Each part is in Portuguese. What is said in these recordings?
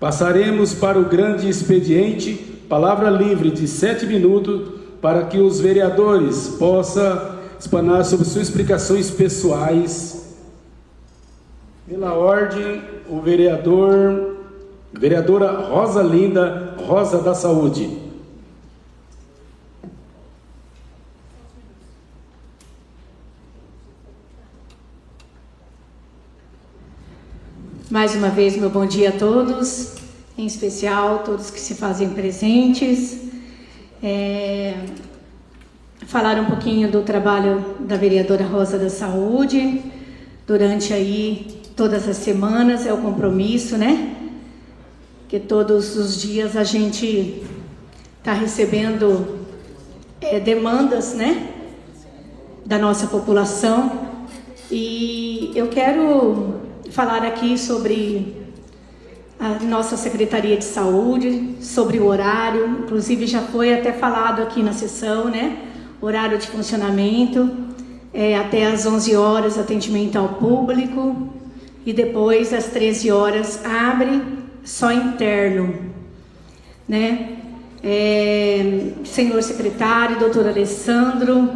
Passaremos para o grande expediente, palavra livre de 7 minutos, para que os vereadores possam explanar sobre suas explicações pessoais. Pela ordem, vereadora Rosa Linda, Rosa da Saúde. Mais uma vez, meu bom dia a todos, em especial todos que se fazem presentes. Falar um pouquinho do trabalho da vereadora Rosa da Saúde, durante aí todas as semanas, é o compromisso, né? Que todos os dias a gente está recebendo demandas, né? Da nossa população. E eu quero falar aqui sobre a nossa Secretaria de Saúde, sobre o horário, inclusive já foi até falado aqui na sessão, né? Horário de funcionamento, até às 11 horas atendimento ao público e depois às 13 horas abre só interno, né? Senhor secretário, doutor Alessandro,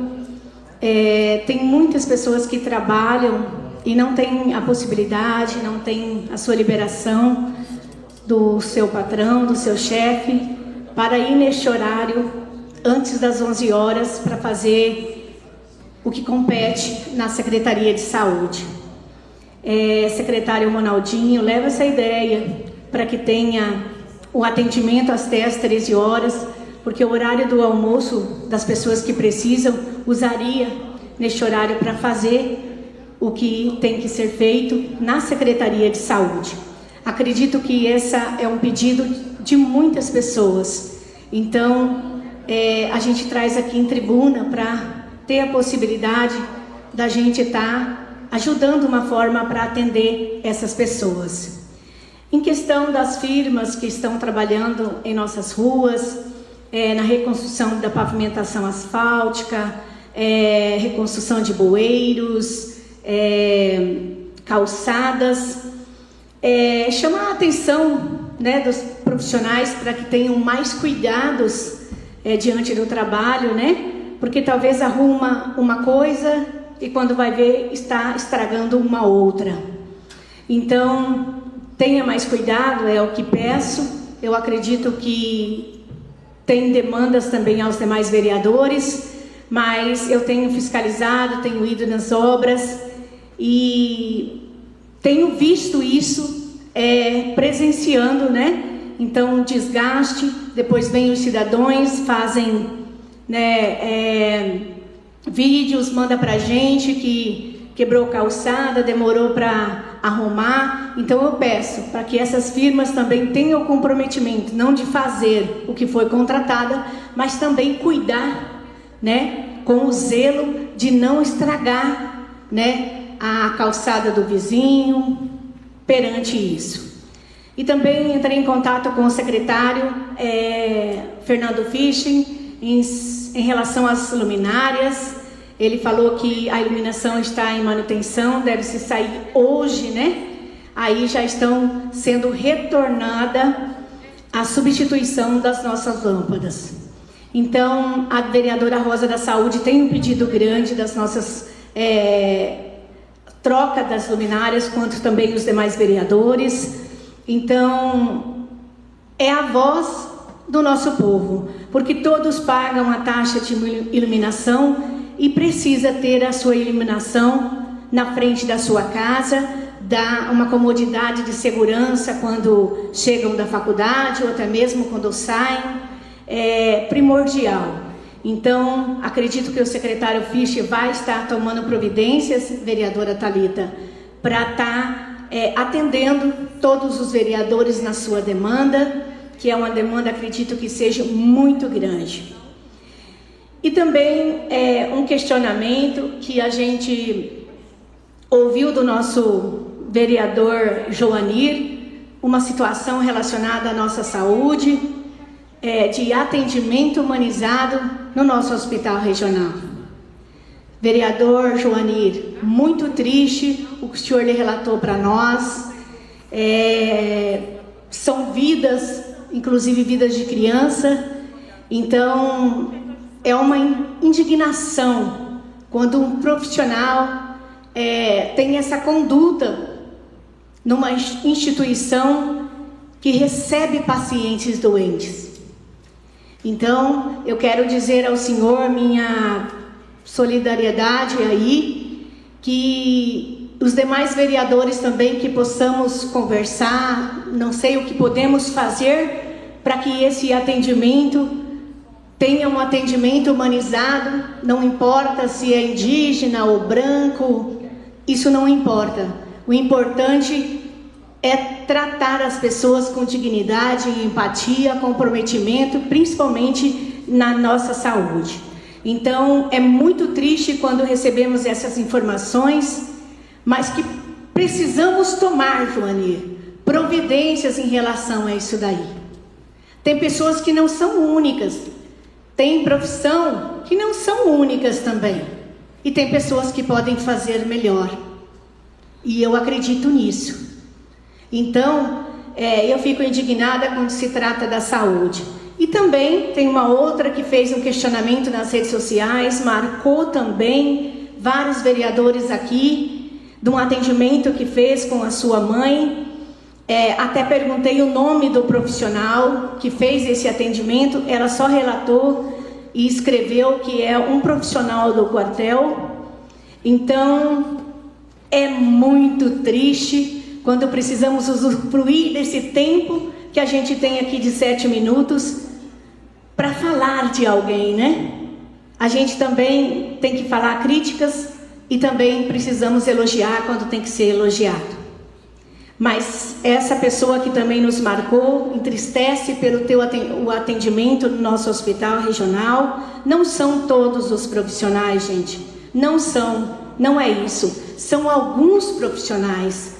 tem muitas pessoas que trabalham e não tem a possibilidade, não tem a sua liberação do seu patrão, do seu chefe, para ir neste horário antes das 11 horas para fazer o que compete na Secretaria de Saúde. Secretário Ronaldinho, leva essa ideia para que tenha o atendimento até às 13 horas, porque o horário do almoço das pessoas que precisam usaria neste horário para fazer o que tem que ser feito na Secretaria de Saúde. Acredito que esse é um pedido de muitas pessoas. Então, a gente traz aqui em tribuna para ter a possibilidade da gente estar ajudando uma forma para atender essas pessoas. Em questão das firmas que estão trabalhando em nossas ruas, na reconstrução da pavimentação asfáltica, reconstrução de bueiros, calçadas, chamar a atenção, né, dos profissionais para que tenham mais cuidados diante do trabalho, né, porque talvez arruma uma coisa e quando vai ver está estragando uma outra. Então tenha mais cuidado, é o que peço. Eu acredito que tem demandas também aos demais vereadores, mas eu tenho fiscalizado, tenho ido nas obras e tenho visto isso, presenciando, né? Então, desgaste, depois vem os cidadãos, fazem, né, vídeos, manda pra gente que quebrou calçada, demorou para arrumar. Então eu peço para que essas firmas também tenham o comprometimento, não de fazer o que foi contratada, mas também cuidar, né, com o zelo de não estragar, né, a calçada do vizinho perante isso. E também entrei em contato com o secretário Fernando Fisching em relação às luminárias. Ele falou que a iluminação está em manutenção, deve se sair hoje, né? Aí já estão sendo retornada a substituição das nossas lâmpadas. Então, a vereadora Rosa da Saúde tem um pedido grande das nossas troca das luminárias, quanto também os demais vereadores. Então, é a voz do nosso povo, porque todos pagam a taxa de iluminação e precisa ter a sua iluminação na frente da sua casa, dá uma comodidade de segurança quando chegam da faculdade ou até mesmo quando saem, é primordial. Então, acredito que o secretário Fischer vai estar tomando providências, vereadora Thalita, para estar atendendo todos os vereadores na sua demanda, que é uma demanda, acredito que seja muito grande. E também um questionamento que a gente ouviu do nosso vereador Joanir, uma situação relacionada à nossa saúde, de atendimento humanizado no nosso hospital regional. Vereador Joanir, muito triste o que o senhor lhe relatou para nós. são vidas, inclusive vidas de criança. Então, é uma indignação quando um profissional tem essa conduta numa instituição que recebe pacientes doentes. Então, eu quero dizer ao Senhor minha solidariedade aí, que os demais vereadores também, que possamos conversar, não sei o que podemos fazer para que esse atendimento tenha um atendimento humanizado, não importa se é indígena ou branco, isso não importa. O importante é tratar as pessoas com dignidade, empatia, comprometimento, principalmente na nossa saúde. Então, é muito triste quando recebemos essas informações, mas que precisamos tomar, Joani, providências em relação a isso daí. Tem pessoas que não são únicas, tem profissão que não são únicas também, e tem pessoas que podem fazer melhor, e eu acredito nisso. Então, eu fico indignada quando se trata da saúde. E também tem uma outra que fez um questionamento nas redes sociais, marcou também vários vereadores aqui, de um atendimento que fez com a sua mãe. Até perguntei o nome do profissional que fez esse atendimento, ela só relatou e escreveu que é um profissional do quartel. Então, é muito triste quando precisamos usufruir desse tempo que a gente tem aqui de 7 minutos para falar de alguém, né? A gente também tem que falar críticas e também precisamos elogiar quando tem que ser elogiado. Mas essa pessoa que também nos marcou, entristece pelo o atendimento no nosso hospital regional. Não são todos os profissionais, gente. Não são, não é isso. São alguns profissionais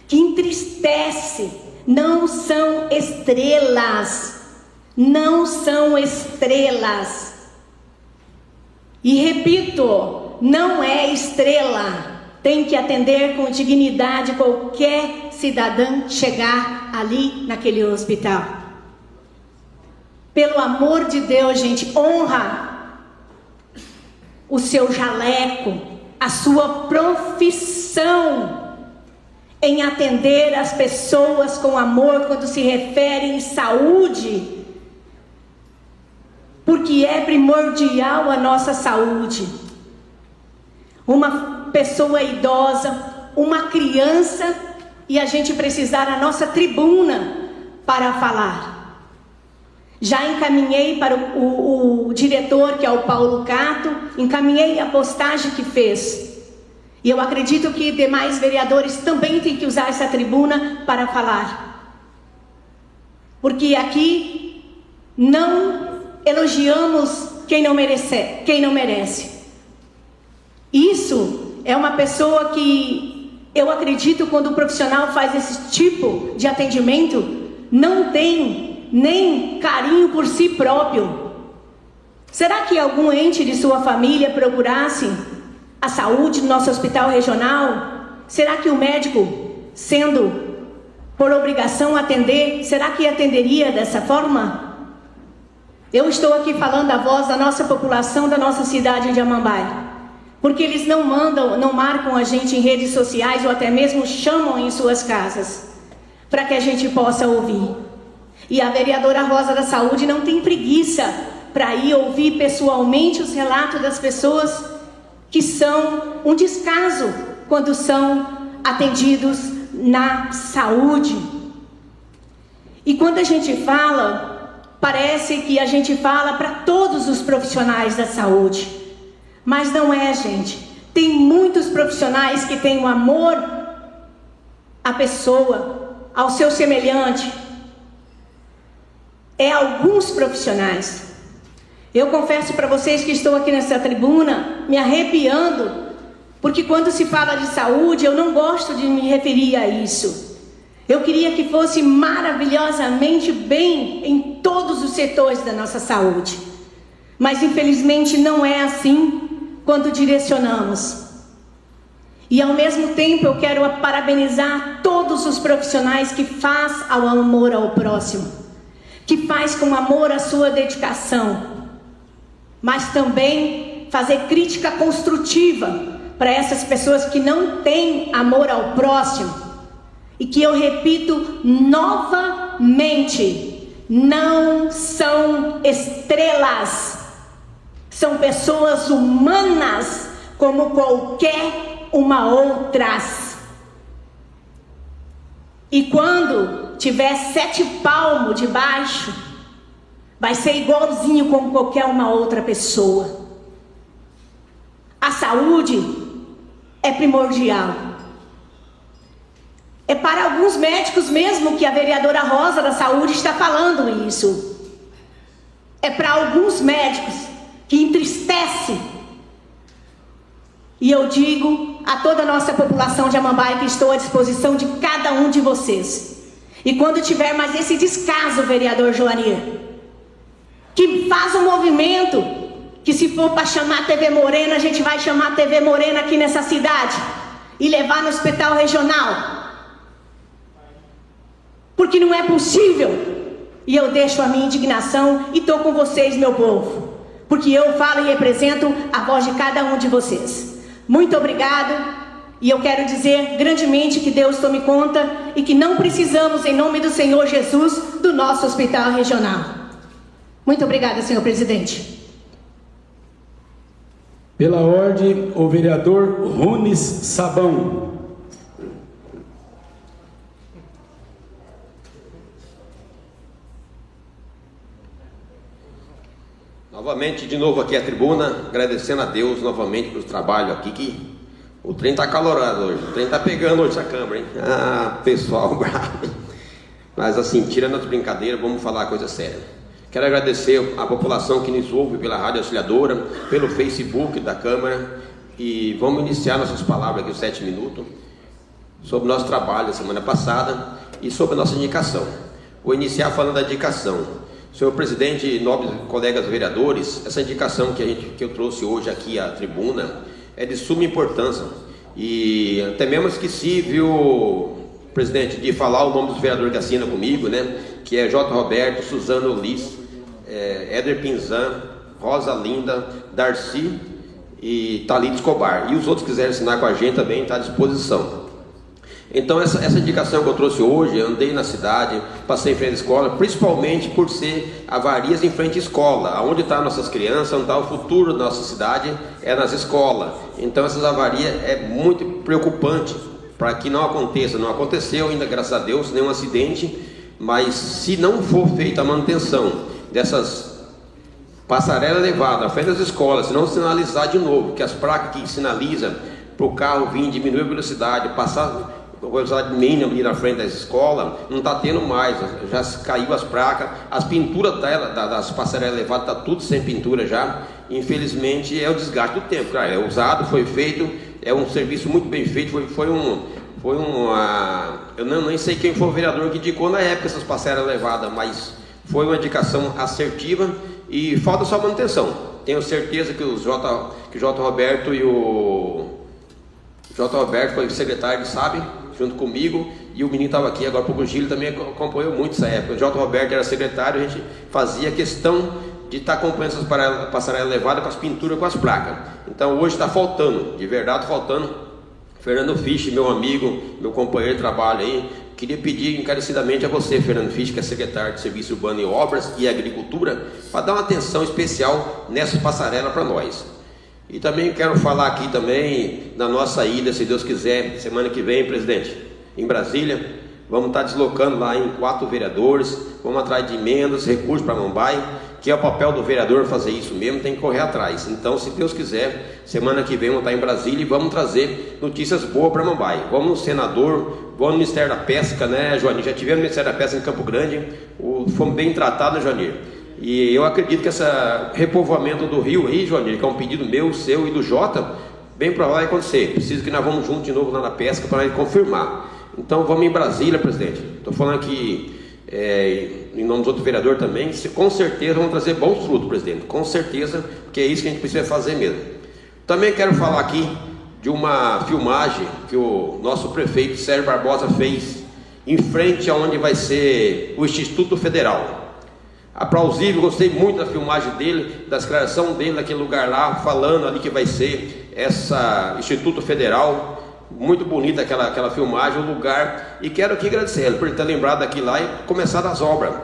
que entristece. Não são estrelas. Não são estrelas. E repito, não é estrela. Tem que atender com dignidade qualquer cidadão chegar ali naquele hospital. Pelo amor de Deus, gente, honra o seu jaleco, a sua profissão em atender as pessoas com amor quando se refere em saúde, porque é primordial a nossa saúde. Uma pessoa idosa, uma criança, e a gente precisar a nossa tribuna para falar. Já encaminhei para o diretor, que é o Paulo Cato, encaminhei a postagem que fez. E eu acredito que demais vereadores também têm que usar essa tribuna para falar. Porque aqui não elogiamos quem não merece. Isso é uma pessoa que eu acredito, quando o profissional faz esse tipo de atendimento, não tem nem carinho por si próprio. Será que algum ente de sua família procurasse a saúde do nosso hospital regional? Será que o médico, sendo por obrigação atender, será que atenderia dessa forma? Eu estou aqui falando a voz da nossa população, da nossa cidade de Amambai. Porque eles não marcam a gente em redes sociais ou até mesmo chamam em suas casas para que a gente possa ouvir. E a vereadora Rosa da Saúde não tem preguiça para ir ouvir pessoalmente os relatos das pessoas que são um descaso quando são atendidos na saúde. E quando a gente fala, parece que a gente fala para todos os profissionais da saúde. Mas não é, gente. Tem muitos profissionais que têm um amor à pessoa, ao seu semelhante. É alguns profissionais. Eu confesso para vocês que estou aqui nessa tribuna me arrepiando, porque quando se fala de saúde, eu não gosto de me referir a isso. Eu queria que fosse maravilhosamente bem em todos os setores da nossa saúde. Mas infelizmente não é assim quando direcionamos. E ao mesmo tempo eu quero parabenizar todos os profissionais que faz ao amor ao próximo, que faz com amor a sua dedicação, mas também fazer crítica construtiva para essas pessoas que não têm amor ao próximo, e que eu repito novamente, não são estrelas, são pessoas humanas como qualquer uma outras. E quando tiver 7 palmos de baixo, vai ser igualzinho como qualquer uma outra pessoa. A saúde é primordial. É para alguns médicos mesmo que a vereadora Rosa da Saúde está falando isso. É para alguns médicos que entristece. E eu digo a toda a nossa população de Amambai que estou à disposição de cada um de vocês. E quando tiver mais esse descaso, vereador Joanir, que faz um movimento, que se for para chamar a TV Morena, a gente vai chamar a TV Morena aqui nessa cidade e levar no hospital regional. Porque não é possível. E eu deixo a minha indignação e estou com vocês, meu povo, porque eu falo e represento a voz de cada um de vocês. Muito obrigado. E eu quero dizer grandemente que Deus tome conta e que não precisamos, em nome do Senhor Jesus, do nosso hospital regional. Muito obrigada, senhor presidente. Pela ordem, o vereador Runes Sabão. Novamente, de novo aqui à tribuna, agradecendo a Deus novamente pelo trabalho aqui, que o trem está acalorado hoje, o trem está pegando hoje a câmera, hein? Ah, pessoal bravo. Mas assim, tirando as brincadeiras, vamos falar a coisa séria. Quero agradecer a população que nos ouve pela Rádio Auxiliadora, pelo Facebook da Câmara, e vamos iniciar nossas palavras aqui, os 7 minutos, sobre o nosso trabalho da semana passada e sobre a nossa indicação. Vou iniciar falando da indicação. Senhor presidente e nobres colegas vereadores, essa indicação que eu trouxe hoje aqui à tribuna é de suma importância, e até mesmo esqueci, viu, presidente, de falar o nome dos vereadores que assinam comigo, né, que é J. Roberto, Suzano Ulisses, Éder Pinzan, Rosa Linda, Darcy e Thalita Escobar, e os outros que quiserem assinar com a gente também está à disposição. Então essa indicação que eu trouxe hoje, eu andei na cidade, passei em frente à escola, principalmente por ser avarias em frente à escola, onde estão nossas crianças, onde está o futuro da nossa cidade, é nas escolas. Então essas avarias é muito preocupante para que não aconteça. Não aconteceu ainda, graças a Deus, nenhum acidente, mas se não for feita a manutenção dessas passarelas elevadas à frente das escolas, se não sinalizar de novo, que as placas que sinalizam para o carro vir, diminuir a velocidade, passar a velocidade mínima ali na frente da escola, não está tendo mais, já caiu as placas, as pinturas das passarelas elevadas, está tudo sem pintura já. Infelizmente é o desgaste do tempo, cara. É usado, foi feito, é um serviço muito bem feito, eu nem sei quem foi o vereador que indicou na época essas passarelas elevadas, mas foi uma indicação assertiva e falta só manutenção. Tenho certeza que o J. Roberto e o J. Roberto foi secretário, sabe, junto comigo, e o menino estava aqui agora, o pouco Gil também acompanhou muito essa época. O J. Roberto era secretário, a gente fazia questão de estar acompanhando essas passarelas elevadas com as pinturas, com as placas. Então hoje está faltando, de verdade faltando. Fernando Fisch, meu amigo, meu companheiro de trabalho aí, queria pedir encarecidamente a você, Fernando Fisch, que é secretário de Serviço Urbano e Obras e Agricultura, para dar uma atenção especial nessas passarelas para nós. E também quero falar aqui também na nossa ida, se Deus quiser, semana que vem, presidente, em Brasília. Vamos estar deslocando lá em 4 vereadores, vamos atrás de emendas, recursos para Amambai, que é o papel do vereador fazer isso mesmo, tem que correr atrás. Então, se Deus quiser, semana que vem vamos estar em Brasília e vamos trazer notícias boas para Amambai. Vamos no senador, vamos no Ministério da Pesca, né, Joanir? Já tivemos no Ministério da Pesca em Campo Grande, fomos bem tratados, Joanir. E eu acredito que esse repovoamento do rio aí, Joanir, que é um pedido meu, seu e do Jota, bem provável vai acontecer. Preciso que nós vamos juntos de novo lá na pesca para confirmar. Então vamos em Brasília, presidente. Estou falando aqui em nome dos outros vereadores também. Com certeza vamos trazer bons frutos, presidente. Com certeza, porque é isso que a gente precisa fazer mesmo. Também quero falar aqui de uma filmagem que o nosso prefeito Sérgio Barbosa fez em frente aonde vai ser o Instituto Federal. Aplausível, gostei muito da filmagem dele, da declaração dele naquele lugar lá, falando ali que vai ser essa Instituto Federal. Muito bonita aquela filmagem, o lugar, e quero aqui agradecer ele por ele ter lembrado aqui lá e começar as obras,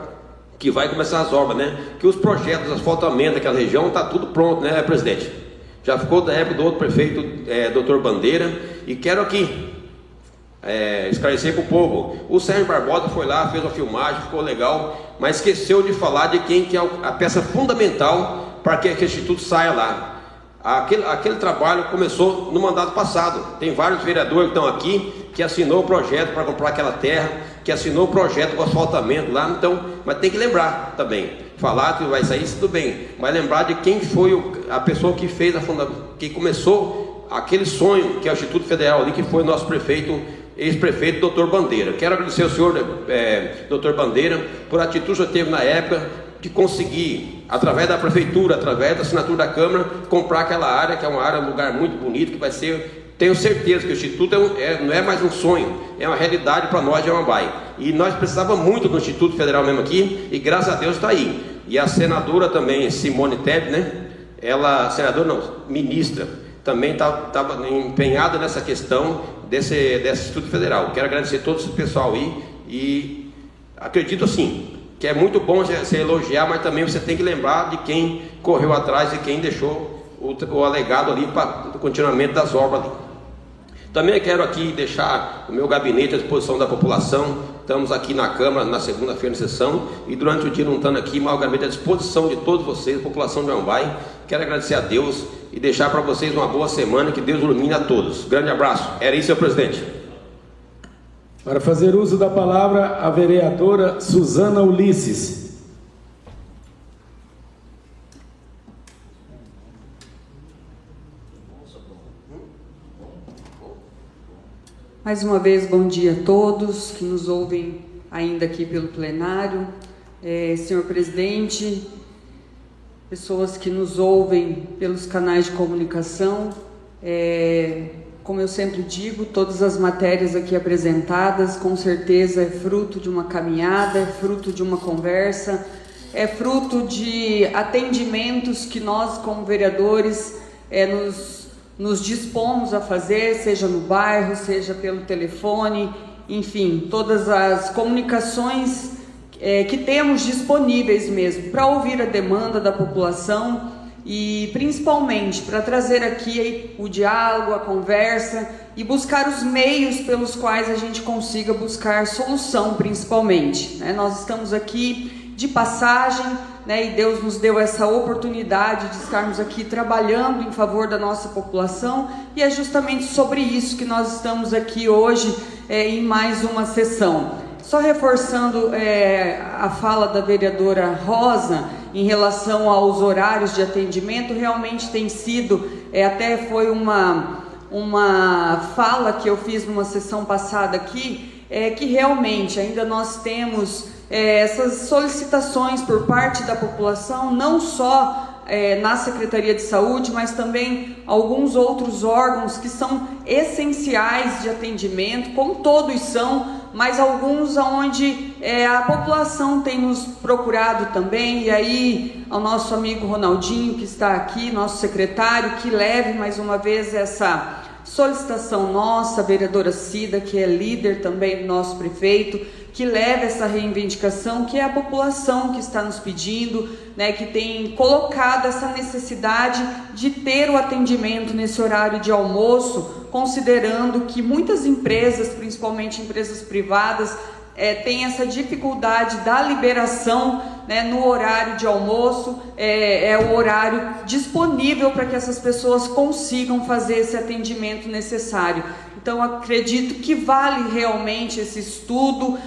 que vai começar as obras, né? Que os projetos de asfaltamento daquela região está tudo pronto, né, presidente? Já ficou da época do outro prefeito, Dr. Bandeira, e quero aqui esclarecer para o povo. O Sérgio Barbosa foi lá, fez uma filmagem, ficou legal, mas esqueceu de falar de quem que é a peça fundamental para que aquele instituto saia lá. Aquele trabalho começou no mandato passado. Tem vários vereadores que estão aqui que assinou o projeto para comprar aquela terra, que assinou o projeto com asfaltamento lá. Então, mas tem que lembrar também, falar que vai sair, tudo bem, mas lembrar de quem foi a pessoa que fez que começou aquele sonho que é o Instituto Federal ali, que foi o nosso prefeito, ex-prefeito Dr. Bandeira. Quero agradecer ao senhor Dr. Bandeira por a atitude que teve na época de conseguir, através da prefeitura, através da assinatura da Câmara, comprar aquela área, que é uma área, um lugar muito bonito, que vai ser, tenho certeza que o Instituto não é mais um sonho, é uma realidade para nós de Amambai. E nós precisávamos muito do Instituto Federal mesmo aqui, e graças a Deus está aí. E a senadora também, Simone Tebet, né? Ela, senadora não, ministra, também estava empenhada nessa questão desse Instituto Federal. Quero agradecer todo esse pessoal aí, e acredito assim, que é muito bom você elogiar, mas também você tem que lembrar de quem correu atrás e quem deixou o alegado ali para o continuamento das obras ali. Também quero aqui deixar o meu gabinete à disposição da população. Estamos aqui na Câmara na segunda-feira de sessão, e durante o dia não estando aqui, mas o gabinete à disposição de todos vocês, a população de Amambai. Quero agradecer a Deus e deixar para vocês uma boa semana, que Deus ilumine a todos. Grande abraço. Era isso, senhor presidente. Para fazer uso da palavra, a vereadora Suzana Ulisses. Mais uma vez, bom dia a todos que nos ouvem ainda aqui pelo plenário. Senhor presidente, pessoas que nos ouvem pelos canais de comunicação, como eu sempre digo, todas as matérias aqui apresentadas, com certeza é fruto de uma caminhada, é fruto de uma conversa, é fruto de atendimentos que nós, como vereadores, nos dispomos a fazer, seja no bairro, seja pelo telefone, enfim, todas as comunicações que temos disponíveis mesmo, para ouvir a demanda da população, e principalmente para trazer aqui o diálogo, a conversa e buscar os meios pelos quais a gente consiga buscar solução, principalmente, né? Nós estamos aqui de passagem, né? E Deus nos deu essa oportunidade de estarmos aqui trabalhando em favor da nossa população, e é justamente sobre isso que nós estamos aqui hoje em mais uma sessão. Só reforçando a fala da vereadora Rosa em relação aos horários de atendimento, realmente tem sido, até foi uma fala que eu fiz numa sessão passada aqui, que realmente ainda nós temos essas solicitações por parte da população, não só na Secretaria de Saúde, mas também alguns outros órgãos que são essenciais de atendimento, como todos são, mas alguns onde a população tem nos procurado também, e aí ao nosso amigo Ronaldinho, que está aqui, nosso secretário, que leve mais uma vez essa solicitação nossa, a vereadora Cida, que é líder também do nosso prefeito, que leva essa reivindicação, que é a população que está nos pedindo, né, que tem colocado essa necessidade de ter o atendimento nesse horário de almoço, considerando que muitas empresas, principalmente empresas privadas, têm essa dificuldade da liberação, né, no horário de almoço, é o horário disponível para que essas pessoas consigam fazer esse atendimento necessário. Então, acredito que vale realmente esse estudo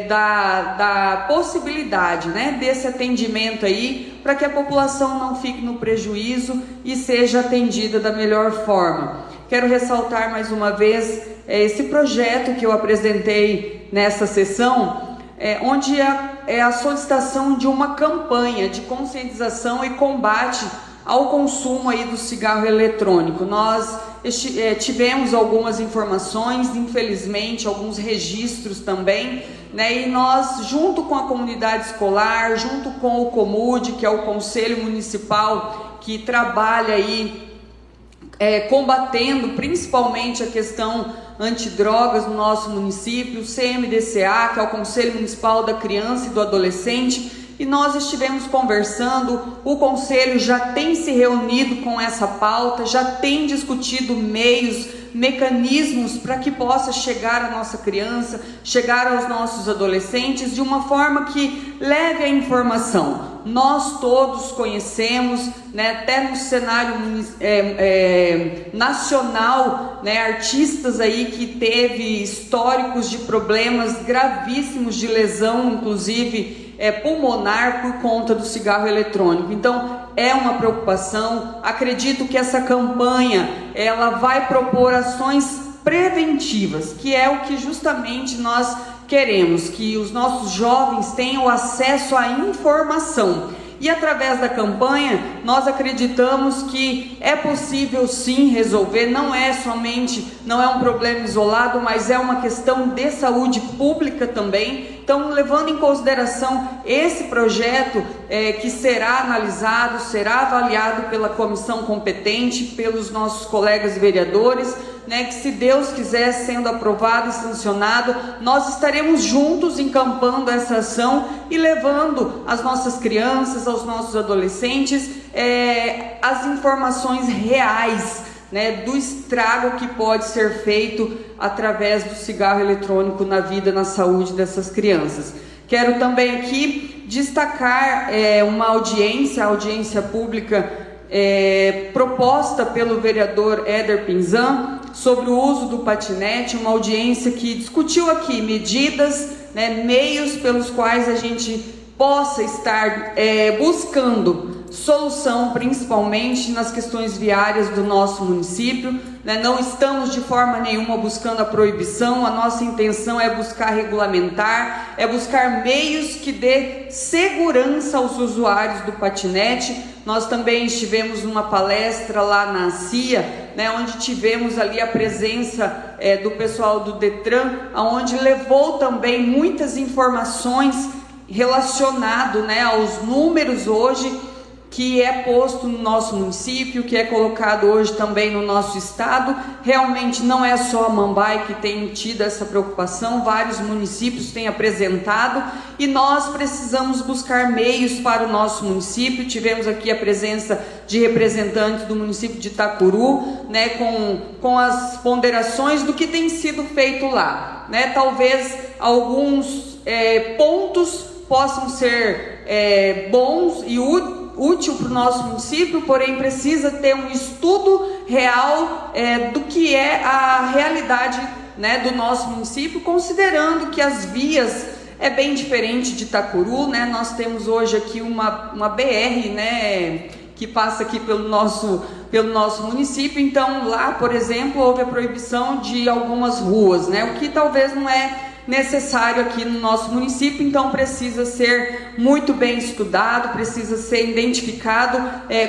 da possibilidade, né, desse atendimento aí, para que a população não fique no prejuízo e seja atendida da melhor forma. Quero ressaltar mais uma vez esse projeto que eu apresentei nessa sessão, onde é a solicitação de uma campanha de conscientização e combate ao consumo aí do cigarro eletrônico. Nós tivemos algumas informações, infelizmente, alguns registros também, né? E nós, junto com a comunidade escolar, junto com o COMUD, que é o Conselho Municipal que trabalha aí combatendo principalmente a questão antidrogas no nosso município, o CMDCA, que é o Conselho Municipal da Criança e do Adolescente, e nós estivemos conversando, o Conselho já tem se reunido com essa pauta, já tem discutido meios, mecanismos para que possa chegar à nossa criança, chegar aos nossos adolescentes de uma forma que leve a informação. Nós todos conhecemos, né, até no cenário nacional, né, artistas aí que teve históricos de problemas gravíssimos de lesão, inclusive pulmonar, por conta do cigarro eletrônico. Então é uma preocupação. Acredito que essa campanha ela vai propor ações preventivas, que é o que justamente nós queremos, que os nossos jovens tenham acesso à informação. E através da campanha, nós acreditamos que é possível sim resolver, não é um problema isolado, mas é uma questão de saúde pública também. Então, levando em consideração esse projeto que será analisado, será avaliado pela comissão competente, pelos nossos colegas vereadores, né, que se Deus quiser, sendo aprovado e sancionado, nós estaremos juntos encampando essa ação e levando às nossas crianças, aos nossos adolescentes, as informações reais, né, do estrago que pode ser feito através do cigarro eletrônico na vida, na saúde dessas crianças. Quero também aqui destacar uma audiência pública proposta pelo vereador Éder Pinzan sobre o uso do patinete, uma audiência que discutiu aqui medidas, né, meios pelos quais a gente possa estar buscando solução, principalmente nas questões viárias do nosso município, né? Não estamos de forma nenhuma buscando a proibição, a nossa intenção é buscar regulamentar, é buscar meios que dê segurança aos usuários do patinete. Nós também estivemos numa palestra lá na CIA, né, onde tivemos ali a presença do pessoal do Detran, onde levou também muitas informações relacionado, né, aos números hoje que é posto no nosso município, que é colocado hoje também no nosso estado. Realmente não é só a Mambae que tem tido essa preocupação, vários municípios têm apresentado e nós precisamos buscar meios para o nosso município. Tivemos aqui a presença de representantes do município de Itacuru, né, com as ponderações do que tem sido feito lá, né? Talvez alguns pontos possam ser bons e útil para o nosso município, porém precisa ter um estudo real do que é a realidade, né, do nosso município, considerando que as vias é bem diferente de Itacuru, né? Nós temos hoje aqui uma BR, né, que passa aqui pelo nosso município. Então lá, por exemplo, houve a proibição de algumas ruas, né, o que talvez não é necessário aqui no nosso município. Então precisa ser muito bem estudado, precisa ser identificado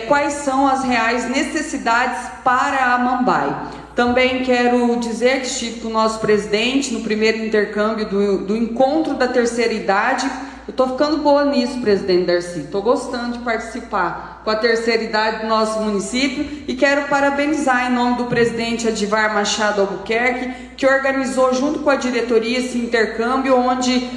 quais são as reais necessidades para a Mambae. Também quero dizer que estive com o nosso presidente no primeiro intercâmbio do encontro da terceira idade. Eu estou ficando boa nisso, presidente Darcy, estou gostando de participar com a terceira idade do nosso município e quero parabenizar em nome do presidente Adivar Machado Albuquerque, que organizou junto com a diretoria esse intercâmbio, onde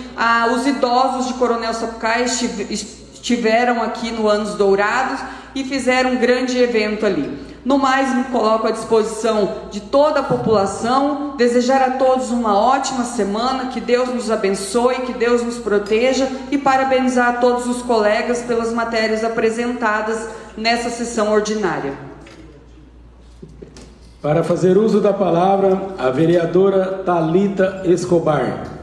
os idosos de Coronel Sapucaí estiveram aqui no Anos Dourados e fizeram um grande evento ali. No mais, me coloco à disposição de toda a população, desejar a todos uma ótima semana, que Deus nos abençoe, que Deus nos proteja e parabenizar a todos os colegas pelas matérias apresentadas nessa sessão ordinária. Para fazer uso da palavra, a vereadora Thalita Escobar.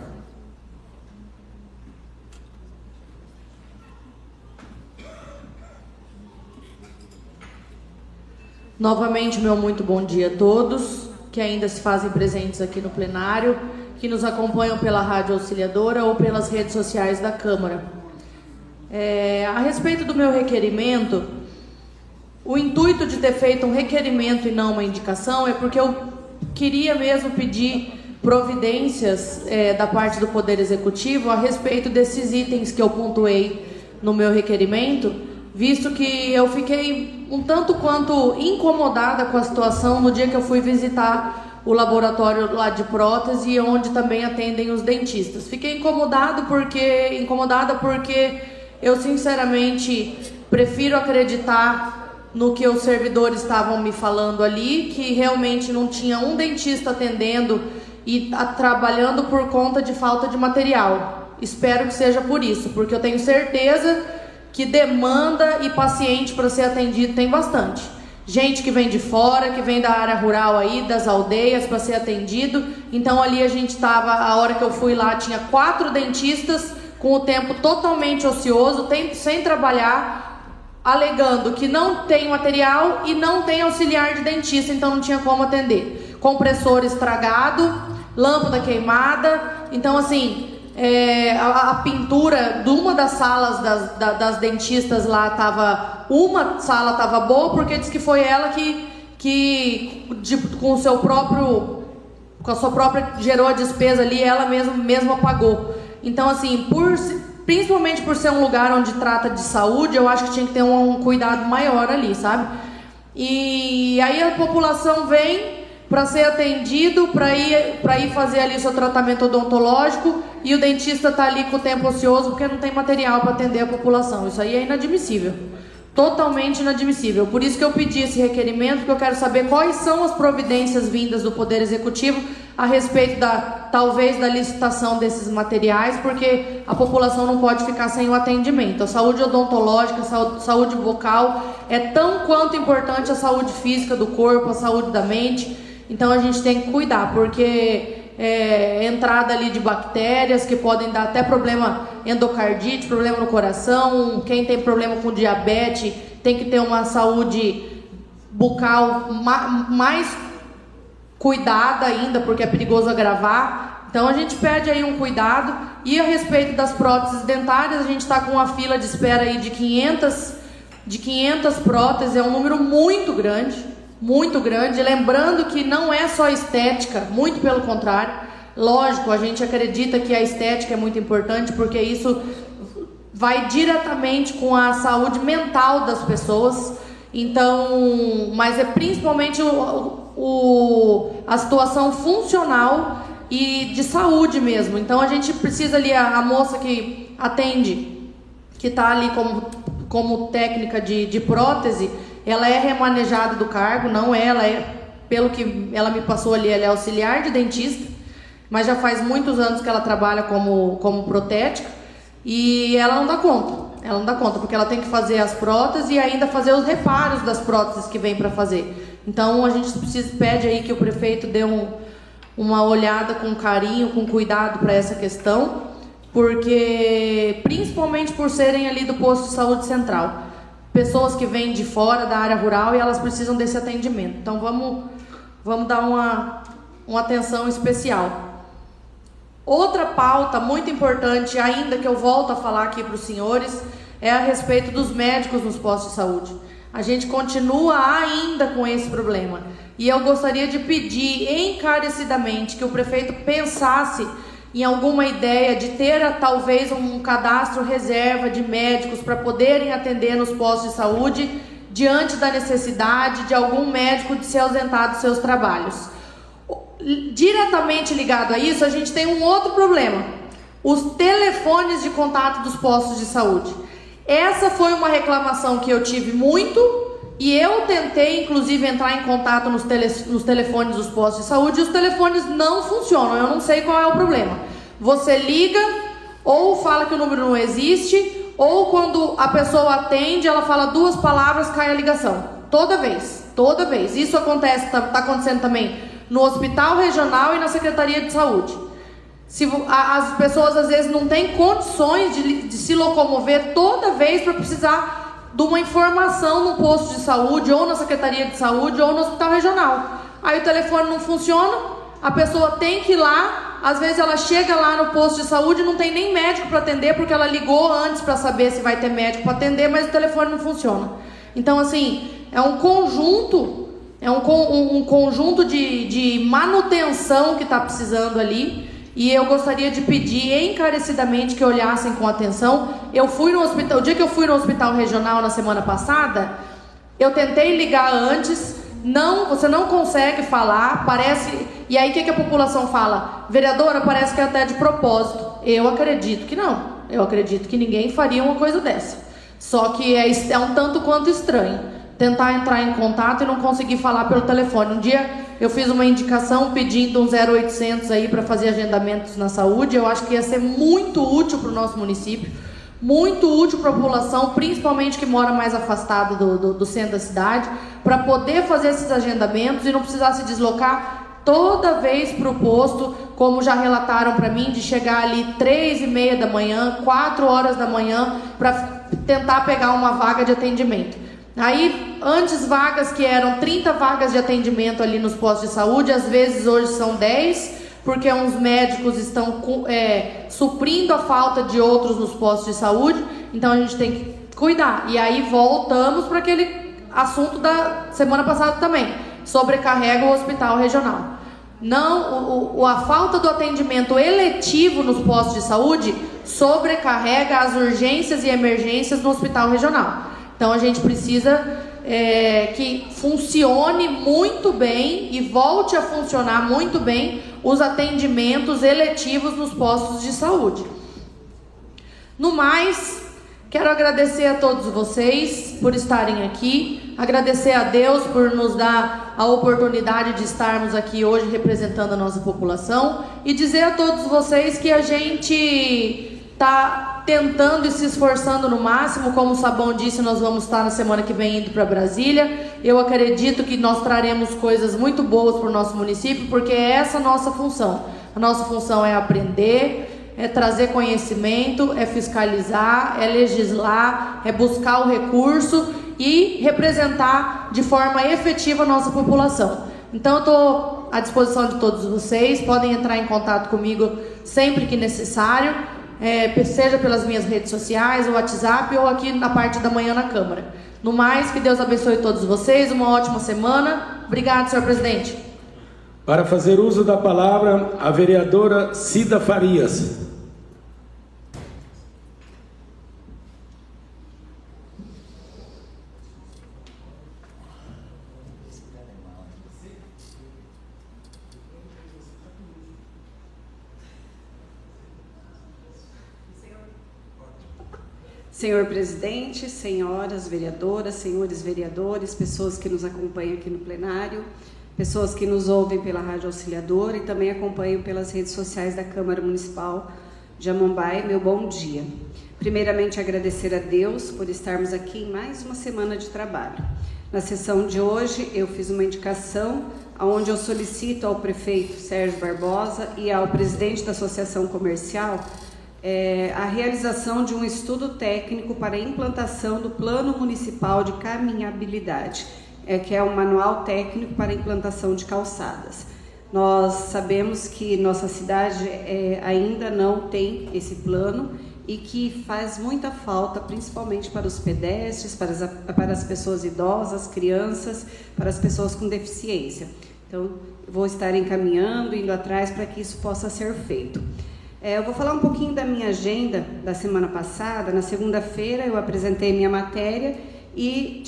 Novamente, meu muito bom dia a todos que ainda se fazem presentes aqui no plenário, que nos acompanham pela Rádio Auxiliadora ou pelas redes sociais da Câmara. A respeito do meu requerimento, O intuito de ter feito um requerimento e não uma indicação é porque eu queria mesmo pedir providências da parte do Poder Executivo a respeito desses itens que eu pontuei no meu requerimento, visto que eu fiquei um tanto quanto incomodada com a situação no dia que eu fui visitar o laboratório lá de prótese, onde também atendem os dentistas. Fiquei incomodada porque eu sinceramente prefiro acreditar no que os servidores estavam me falando ali, que realmente não tinha um dentista atendendo e trabalhando por conta de falta de material. Espero que seja por isso, porque eu tenho certeza que demanda e paciente para ser atendido tem bastante. Gente que vem de fora, que vem da área rural aí, das aldeias, para ser atendido. Então ali a gente estava, a hora que eu fui lá, tinha 4 dentistas com o tempo totalmente ocioso, sem trabalhar, alegando que não tem material e não tem auxiliar de dentista, então não tinha como atender. Compressor estragado, lâmpada queimada. Então assim, a pintura de uma das salas das dentistas lá uma sala estava boa, porque diz que foi ela que com a sua própria gerou a despesa ali, ela mesma pagou. Então assim, principalmente por ser um lugar onde trata de saúde, eu acho que tinha que ter um cuidado maior ali, sabe? E aí a população vem para ser atendido, para ir fazer ali o seu tratamento odontológico, e o dentista está ali com o tempo ocioso porque não tem material para atender a população. Isso aí é inadmissível, totalmente inadmissível. Por isso que eu pedi esse requerimento, porque eu quero saber quais são as providências vindas do Poder Executivo a respeito talvez da licitação desses materiais, porque a população não pode ficar sem o atendimento. A saúde odontológica, a saúde bucal é tão quanto importante a saúde física do corpo, a saúde da mente. Então a gente tem que cuidar, porque entrada ali de bactérias que podem dar até problema endocardite, problema no coração. Quem tem problema com diabetes tem que ter uma saúde bucal mais cuidada ainda, porque é perigoso agravar. Então a gente pede aí um cuidado. E a respeito das próteses dentárias, a gente está com uma fila de espera aí de 500 próteses, é um número muito grande. Muito grande, lembrando que não é só estética, muito pelo contrário. Lógico, a gente acredita que a estética é muito importante, porque isso vai diretamente com a saúde mental das pessoas. Então, mas é principalmente a situação funcional e de saúde mesmo. Então a gente precisa ali, a moça que atende, que está ali como técnica de prótese, ela é remanejada do cargo, não ela pelo que ela me passou ali, ela é auxiliar de dentista, mas já faz muitos anos que ela trabalha como protética, e ela não dá conta, porque ela tem que fazer as próteses e ainda fazer os reparos das próteses que vem para fazer. Então a gente pede aí que o prefeito dê uma olhada com carinho, com cuidado para essa questão, porque principalmente por serem ali do posto de saúde central, pessoas que vêm de fora da área rural e elas precisam desse atendimento. Então vamos dar uma atenção especial. Outra pauta muito importante ainda, que eu volto a falar aqui para os senhores, é a respeito dos médicos nos postos de saúde. A gente continua ainda com esse problema. E eu gostaria de pedir encarecidamente que o prefeito pensasse em alguma ideia de ter talvez um cadastro reserva de médicos para poderem atender nos postos de saúde diante da necessidade de algum médico de se ausentar dos seus trabalhos. Diretamente ligado a isso, a gente tem um outro problema: os telefones de contato dos postos de saúde. Essa foi uma reclamação que eu tive muito, e eu tentei inclusive entrar em contato nos telefones dos postos de saúde, e os telefones não funcionam. Eu não sei qual é o problema. Você liga, ou fala que o número não existe, ou quando a pessoa atende, ela fala 2 palavras, cai a ligação. Toda vez. Isso acontece, está acontecendo também no hospital regional e na Secretaria de Saúde. As pessoas às vezes não têm condições de se locomover toda vez para precisar de uma informação no posto de saúde, ou na Secretaria de Saúde, ou no hospital regional. Aí o telefone não funciona, a pessoa tem que ir lá, às vezes ela chega lá no posto de saúde e não tem nem médico para atender, porque ela ligou antes para saber se vai ter médico para atender, mas o telefone não funciona. Então, assim, é um conjunto, um conjunto de manutenção que está precisando ali. E eu gostaria de pedir encarecidamente que olhassem com atenção. Eu fui no hospital, o dia que eu fui no hospital regional na semana passada, eu tentei ligar antes, você não consegue falar, parece. E aí o que a população fala? Vereadora, parece que é até de propósito. Eu acredito que não. Eu acredito que ninguém faria uma coisa dessa. Só que é um tanto quanto estranho tentar entrar em contato e não conseguir falar pelo telefone. Um dia eu fiz uma indicação pedindo um 0800 aí para fazer agendamentos na saúde. Eu acho que ia ser muito útil para o nosso município, muito útil para a população, principalmente que mora mais afastado do centro da cidade, para poder fazer esses agendamentos e não precisar se deslocar toda vez para o posto, como já relataram para mim, de chegar ali 3h30 da manhã, 4 horas da manhã, para tentar pegar uma vaga de atendimento. Aí, antes vagas que eram 30 vagas de atendimento ali nos postos de saúde, às vezes hoje são 10, porque uns médicos estão suprindo a falta de outros nos postos de saúde, então a gente tem que cuidar. E aí voltamos para aquele assunto da semana passada também, sobrecarrega o hospital regional. Não, a falta do atendimento eletivo nos postos de saúde sobrecarrega as urgências e emergências no hospital regional. Então a gente precisa que funcione muito bem e volte a funcionar muito bem os atendimentos eletivos nos postos de saúde. No mais, quero agradecer a todos vocês por estarem aqui, agradecer a Deus por nos dar a oportunidade de estarmos aqui hoje representando a nossa população e dizer a todos vocês que a gente está tentando e se esforçando no máximo. Como o Sabão disse, nós vamos estar na semana que vem indo para Brasília. Eu acredito que nós traremos coisas muito boas para o nosso município, porque é essa a nossa função. A nossa função é aprender, é trazer conhecimento, é fiscalizar, é legislar, é buscar o recurso e representar de forma efetiva a nossa população. Então eu estou à disposição de todos vocês, podem entrar em contato comigo sempre que necessário, seja pelas minhas redes sociais, o WhatsApp ou aqui na parte da manhã na Câmara. No mais, que Deus abençoe todos vocês, uma ótima semana. Obrigado, senhor presidente. Para fazer uso da palavra, a vereadora Cida Farias. Senhor presidente, senhoras vereadoras, senhores vereadores, pessoas que nos acompanham aqui no plenário, pessoas que nos ouvem pela Rádio Auxiliadora e também acompanham pelas redes sociais da Câmara Municipal de Amambai, meu bom dia. Primeiramente, agradecer a Deus por estarmos aqui em mais uma semana de trabalho. Na sessão de hoje, eu fiz uma indicação onde eu solicito ao prefeito Sérgio Barbosa e ao presidente da Associação Comercial a realização de um estudo técnico para a implantação do Plano Municipal de Caminhabilidade, que é um manual técnico para a implantação de calçadas. Nós sabemos que nossa cidade ainda não tem esse plano e que faz muita falta, principalmente para os pedestres, para as pessoas idosas, crianças, para as pessoas com deficiência. Então, vou estar encaminhando, indo atrás para que isso possa ser feito. Eu vou falar um pouquinho da minha agenda da semana passada. Na segunda-feira eu apresentei minha matéria e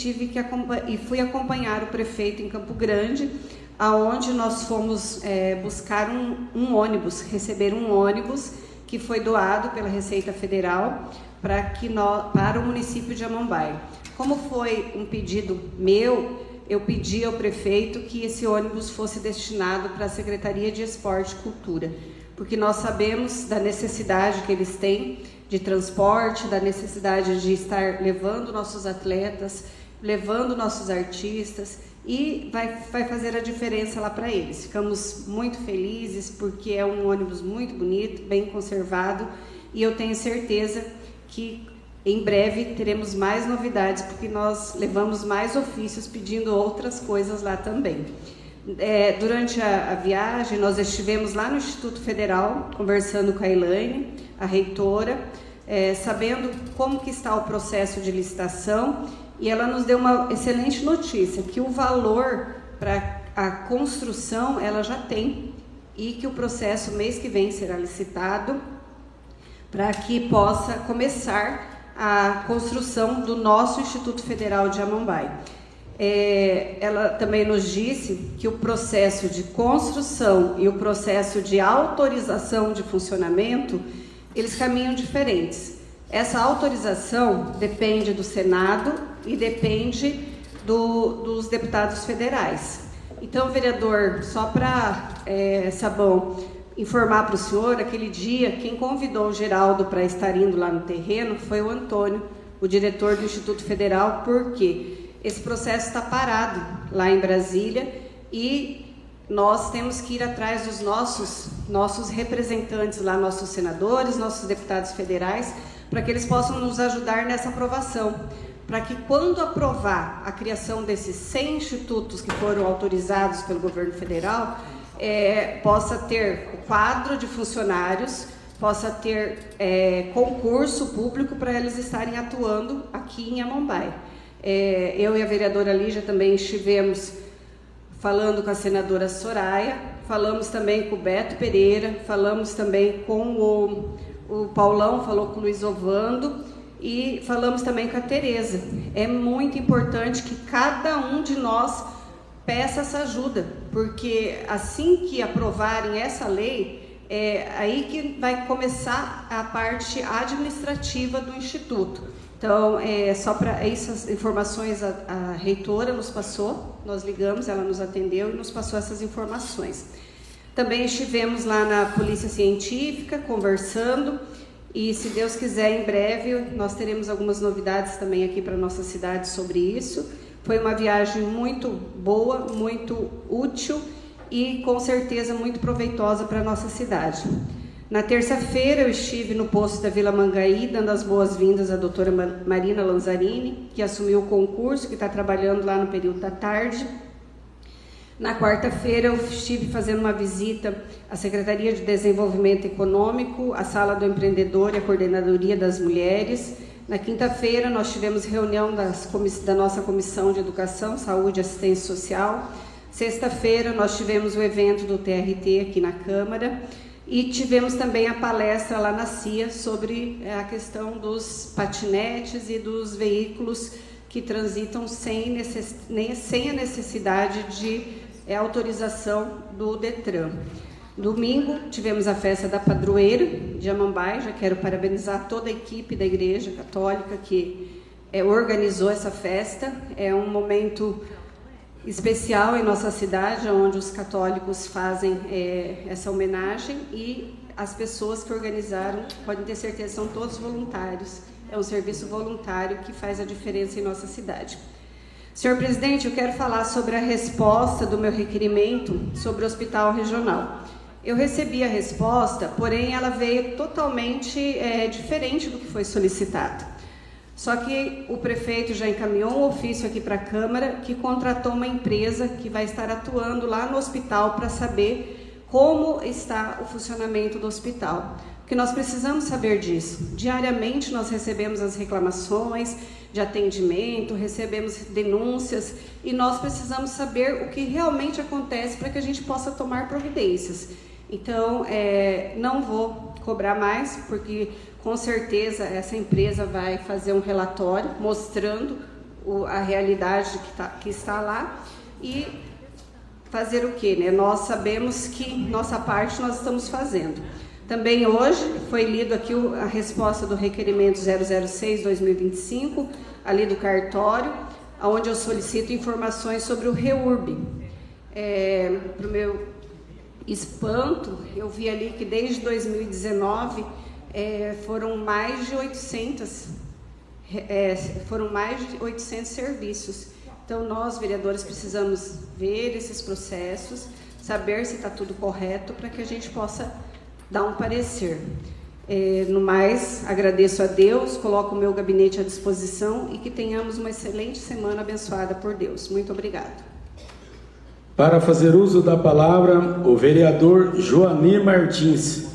fui acompanhar o prefeito em Campo Grande, aonde nós fomos buscar um ônibus, receber um ônibus que foi doado pela Receita Federal para o município de Amambai. Como foi um pedido meu, eu pedi ao prefeito que esse ônibus fosse destinado para a Secretaria de Esporte e Cultura, porque nós sabemos da necessidade que eles têm de transporte, da necessidade de estar levando nossos atletas, levando nossos artistas, e vai fazer a diferença lá para eles. Ficamos muito felizes porque é um ônibus muito bonito, bem conservado, e eu tenho certeza que em breve teremos mais novidades, porque nós levamos mais ofícios pedindo outras coisas lá também. Durante a viagem, nós estivemos lá no Instituto Federal, conversando com a Elaine, a reitora, sabendo como que está o processo de licitação, e ela nos deu uma excelente notícia, que o valor para a construção ela já tem, e que o processo mês que vem será licitado para que possa começar a construção do nosso Instituto Federal de Amambai. Ela também nos disse que o processo de construção e o processo de autorização de funcionamento, eles caminham diferentes. Essa autorização depende do Senado e depende dos deputados federais. Então, vereador, só para Sabão informar para o senhor, aquele dia, quem convidou o Geraldo para estar indo lá no terreno foi o Antônio, o diretor do Instituto Federal, porque esse processo está parado lá em Brasília e nós temos que ir atrás dos nossos representantes lá, nossos senadores, nossos deputados federais, para que eles possam nos ajudar nessa aprovação, para que quando aprovar a criação desses 100 institutos que foram autorizados pelo governo federal, possa ter o quadro de funcionários, possa ter concurso público para eles estarem atuando aqui em Amambai. Eu e a vereadora Lígia também estivemos falando com a senadora Soraya, falamos também com o Beto Pereira, falamos também com o Paulão, falou com o Luiz Ovando e falamos também com a Tereza. É muito importante que cada um de nós peça essa ajuda, porque assim que aprovarem essa lei, aí que vai começar a parte administrativa do Instituto. Então, só para essas informações a reitora nos passou, nós ligamos, ela nos atendeu e nos passou essas informações. Também estivemos lá na Polícia Científica conversando e, se Deus quiser, em breve nós teremos algumas novidades também aqui para a nossa cidade sobre isso. Foi uma viagem muito boa, muito útil e com certeza muito proveitosa para a nossa cidade. Na terça-feira eu estive no posto da Vila Mangaí, dando as boas-vindas à doutora Marina Lanzarini, que assumiu o concurso, que está trabalhando lá no período da tarde. Na quarta-feira eu estive fazendo uma visita à Secretaria de Desenvolvimento Econômico, à Sala do Empreendedor e à Coordenadoria das Mulheres. Na quinta-feira nós tivemos reunião da nossa Comissão de Educação, Saúde e Assistência Social. Sexta-feira nós tivemos o evento do TRT aqui na Câmara. E tivemos também a palestra lá na CIA sobre a questão dos patinetes e dos veículos que transitam sem a necessidade de autorização do Detran. Domingo tivemos a festa da padroeira de Amambai. Já quero parabenizar toda a equipe da Igreja Católica que organizou essa festa. É um momento especial em nossa cidade, onde os católicos fazem essa homenagem, e as pessoas que organizaram, podem ter certeza, são todos voluntários. É um serviço voluntário que faz a diferença em nossa cidade. Senhor presidente, eu quero falar sobre a resposta do meu requerimento sobre o hospital regional. Eu recebi a resposta, porém ela veio totalmente diferente do que foi solicitado. Só que o prefeito já encaminhou um ofício aqui para a Câmara que contratou uma empresa que vai estar atuando lá no hospital para saber como está o funcionamento do hospital. Porque nós precisamos saber disso. Diariamente nós recebemos as reclamações de atendimento, recebemos denúncias e nós precisamos saber o que realmente acontece para que a gente possa tomar providências. Então, não vou cobrar mais, porque com certeza essa empresa vai fazer um relatório mostrando a realidade que está lá e fazer o quê, né? Nós sabemos que nossa parte nós estamos fazendo. Também hoje foi lido aqui a resposta do requerimento 006/2025, ali do cartório, onde eu solicito informações sobre o REURB. Para o meu espanto, eu vi ali que desde 2019 foram mais de 800 serviços. Então, nós, vereadores, precisamos ver esses processos, saber se está tudo correto, para que a gente possa dar um parecer. No mais, agradeço a Deus, coloco o meu gabinete à disposição e que tenhamos uma excelente semana abençoada por Deus. Muito obrigada. Para fazer uso da palavra, o vereador Joanir Martins.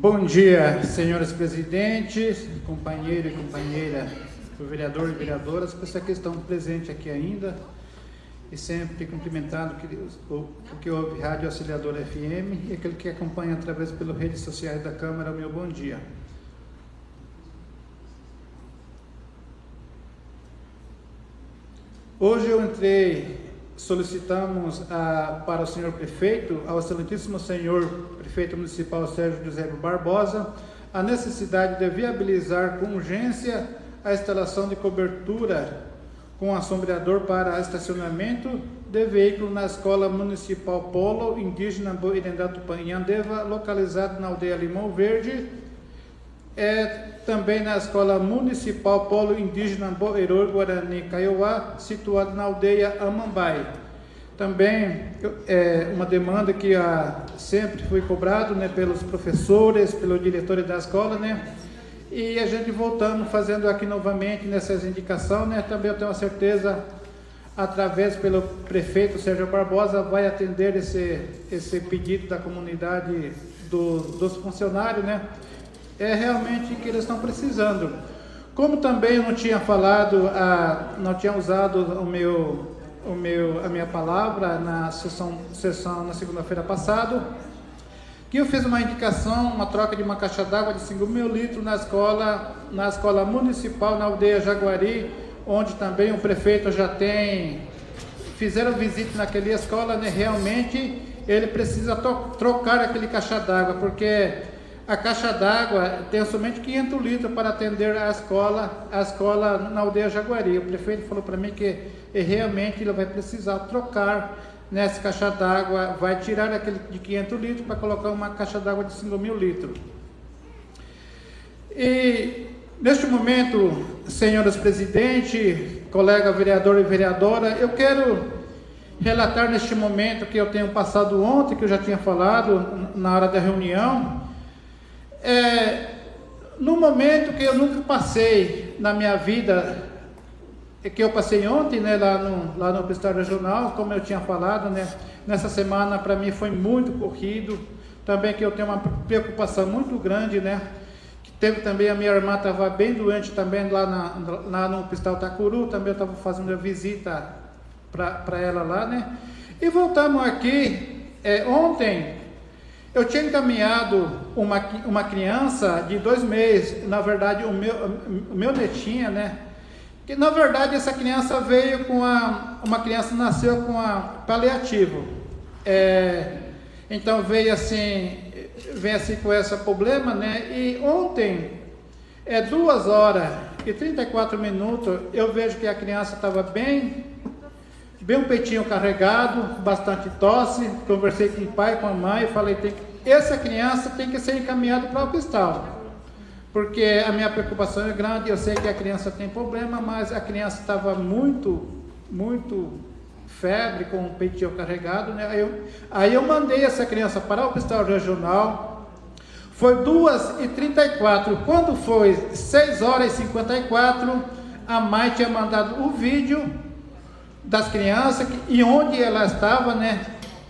Bom dia, senhores presidentes, companheiro e companheira, o vereador e vereadoras, pessoas que estão presentes aqui ainda, e sempre cumprimentando o que ouve Rádio Auxiliadora FM e aquele que acompanha através pelas redes sociais da Câmara, o meu bom dia. Hoje solicitamos para o senhor prefeito, ao excelentíssimo senhor prefeito municipal Sérgio José Barbosa, a necessidade de viabilizar com urgência a instalação de cobertura com assombreador para estacionamento de veículo na Escola Municipal Polo Indígena Boirendá Tupã-Inhandeva, localizado na aldeia Limão Verde, também na Escola Municipal Polo Indígena Boirô Guarani Kaiowá, situada na aldeia Amambai. Também uma demanda que sempre foi cobrado, né, pelos professores, pelos diretores da escola, né, e a gente voltamos fazendo aqui novamente nessas indicações, né. Também eu tenho a certeza, através pelo prefeito Sérgio Barbosa, vai atender esse pedido da comunidade dos funcionários, né. É realmente que eles estão precisando. Como também eu não tinha falado, não tinha usado a minha palavra na sessão na segunda-feira passada, que eu fiz uma indicação, uma troca de uma caixa d'água de 5.000 litros na escola municipal, na aldeia Jaguari, onde também o prefeito fizeram visita naquela escola, né? Realmente ele precisa trocar aquele caixa d'água, porque a caixa d'água tem somente 500 litros para atender a escola na aldeia Jaguari. O prefeito falou para mim que realmente ele vai precisar trocar nessa caixa d'água, vai tirar aquele de 500 litros para colocar uma caixa d'água de 5.000 litros. E neste momento, senhores presidente, colega vereador e vereadora, eu quero relatar neste momento que eu tenho passado ontem, que eu já tinha falado na hora da reunião, no momento que eu nunca passei na minha vida, que eu passei ontem, né, lá no hospital regional, como eu tinha falado, né, nessa semana para mim foi muito corrido, também que eu tenho uma preocupação muito grande, né, que teve também, a minha irmã estava bem doente também lá no hospital Tacuru, também eu estava fazendo a visita para ela lá, né, e voltamos aqui, ontem, eu tinha encaminhado uma criança de 2 meses, na verdade o meu netinho, né, que na verdade essa criança veio uma criança nasceu com paliativo, então vem assim com esse problema, né, e ontem, 2h34, eu vejo que a criança estava bem um peitinho carregado, bastante tosse, conversei com o pai, com a mãe, falei, essa criança tem que ser encaminhada para o hospital, porque a minha preocupação é grande, eu sei que a criança tem problema, mas a criança estava muito febre, com o peitinho carregado, né? Aí eu mandei essa criança para o hospital regional, foi 2h34, quando foi 6h54, a mãe tinha mandado o vídeo das crianças e onde ela estava, né?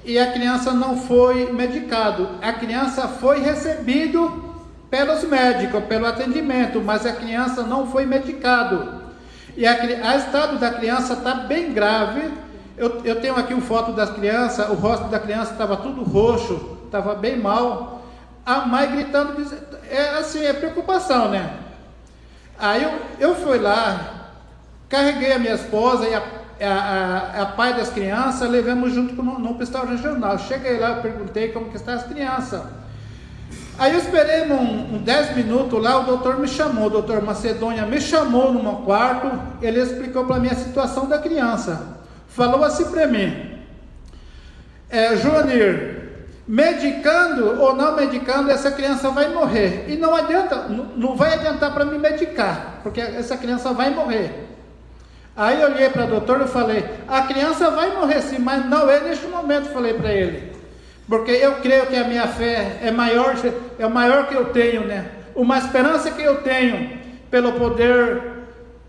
E a criança não foi medicado. A criança foi recebido pelos médicos, pelo atendimento, mas a criança não foi medicado. E o estado da criança está bem grave. Eu tenho aqui uma foto das crianças, o rosto da criança estava tudo roxo, estava bem mal. A mãe gritando, é preocupação, né? Aí eu fui lá, carreguei a minha esposa e a pai das crianças, levamos junto no hospital regional. Cheguei lá, eu perguntei como que está as crianças. Aí eu esperei uns 10 minutos lá, o doutor me chamou, o doutor Macedônia me chamou no meu quarto, ele explicou para mim a situação da criança. Falou assim para mim, Joanir, medicando ou não medicando, essa criança vai morrer. E não adianta, não vai adiantar para me medicar, porque essa criança vai morrer. Aí eu olhei para o doutor e falei, a criança vai morrer sim, mas não é neste momento, falei para ele. Porque eu creio que a minha fé é maior que eu tenho, né? Uma esperança que eu tenho pelo poder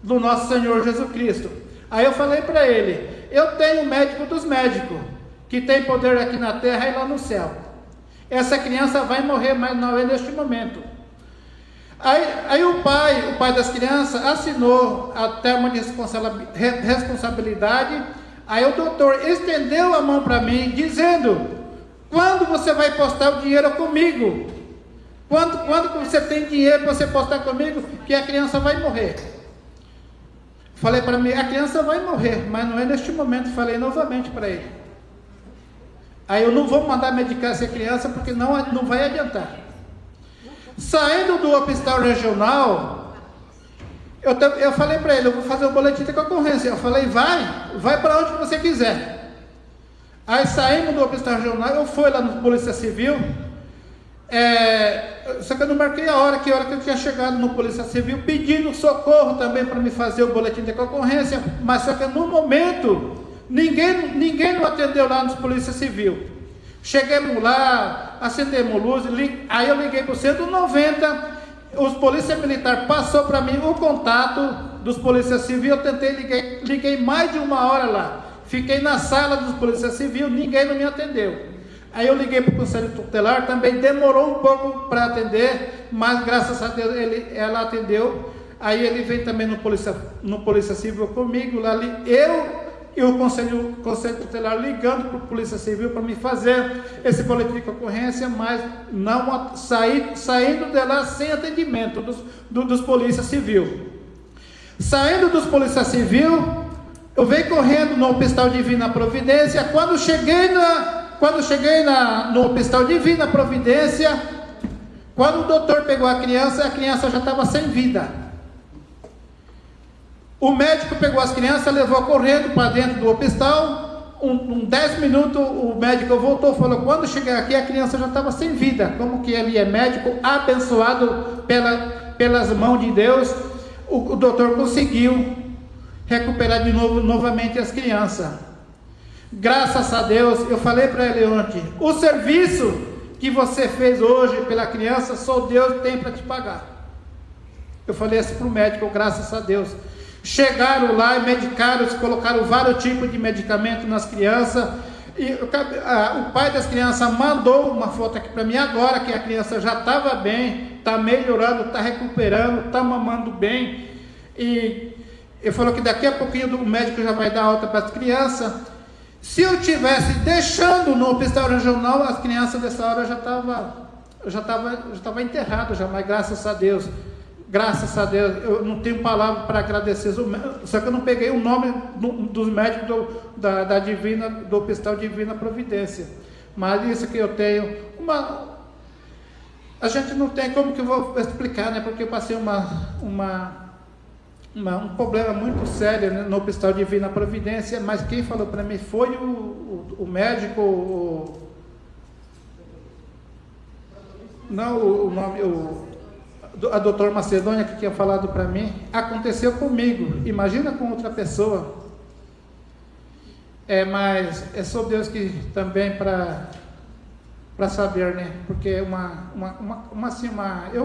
do nosso Senhor Jesus Cristo. Aí eu falei para ele, eu tenho o médico dos médicos, que tem poder aqui na terra e lá no céu. essa criança vai morrer, mas não é neste momento. Aí o pai das crianças assinou a termo de responsabilidade. Aí o doutor estendeu a mão para mim, dizendo: quando você vai postar o dinheiro comigo? Quando você tem dinheiro para você postar comigo, que a criança vai morrer. Falei para mim: a criança vai morrer, mas não é neste momento. Falei novamente para ele. Aí eu não vou mandar medicar essa criança, porque não vai adiantar. Saindo do hospital regional, eu falei para ele: eu vou fazer um boletim de ocorrência. Eu falei: vai para onde você quiser. Aí saímos do hospital regional, eu fui lá no Polícia Civil, só que eu não marquei a hora que eu tinha chegado no Polícia Civil, pedindo socorro também para me fazer o boletim de ocorrência, mas só que no momento, ninguém não atendeu lá no Polícia Civil. Chegamos lá, acendemos luz, aí eu liguei para o 190, os polícia militar passou para mim o contato dos polícia civil, eu liguei mais de 1 hora lá, fiquei na sala dos polícia civil, ninguém não me atendeu. Aí eu liguei para o Conselho Tutelar, também demorou um pouco para atender, mas graças a Deus ela atendeu. Aí ele veio também no polícia civil comigo, lá eu e o Conselho Tutelar ligando para a Polícia Civil para me fazer esse boletim de ocorrência, mas não saindo de lá sem atendimento dos Polícia Civil. Saindo dos Polícia Civil, eu venho correndo no Hospital Divina Providência. Quando cheguei no Hospital Divina Providência, quando o doutor pegou a criança já estava sem vida. O médico pegou as crianças, levou correndo para dentro do hospital. 10 minutos o médico voltou, falou: quando chegar aqui a criança já estava sem vida. Como que ele é médico, abençoado pelas mãos de Deus, o doutor conseguiu recuperar novamente as crianças. Graças a Deus. Eu falei para ele ontem: o serviço que você fez hoje pela criança, só Deus tem para te pagar. Eu falei assim para o médico: graças a Deus. Chegaram lá e medicaram, colocaram vários tipos de medicamento nas crianças. E o pai das crianças mandou uma foto aqui para mim agora, que a criança já estava bem, está melhorando, está recuperando, está mamando bem. E ele falou que daqui a pouquinho o médico já vai dar alta para as crianças. Se eu tivesse deixando no hospital regional, as crianças dessa hora já estava enterrado já, mas graças a Deus. Graças a Deus, eu não tenho palavra para agradecer, só que eu não peguei o nome dos médicos do Hospital Divina Providência. Mas isso que eu tenho, a gente não tem como que eu vou explicar, né? Porque eu passei um problema muito sério, né, no Hospital Divina Providência, mas quem falou para mim foi o médico, a doutora Macedônia, que tinha falado para mim. Aconteceu comigo, imagina com outra pessoa. Mas é só Deus que também para saber, né? Porque eu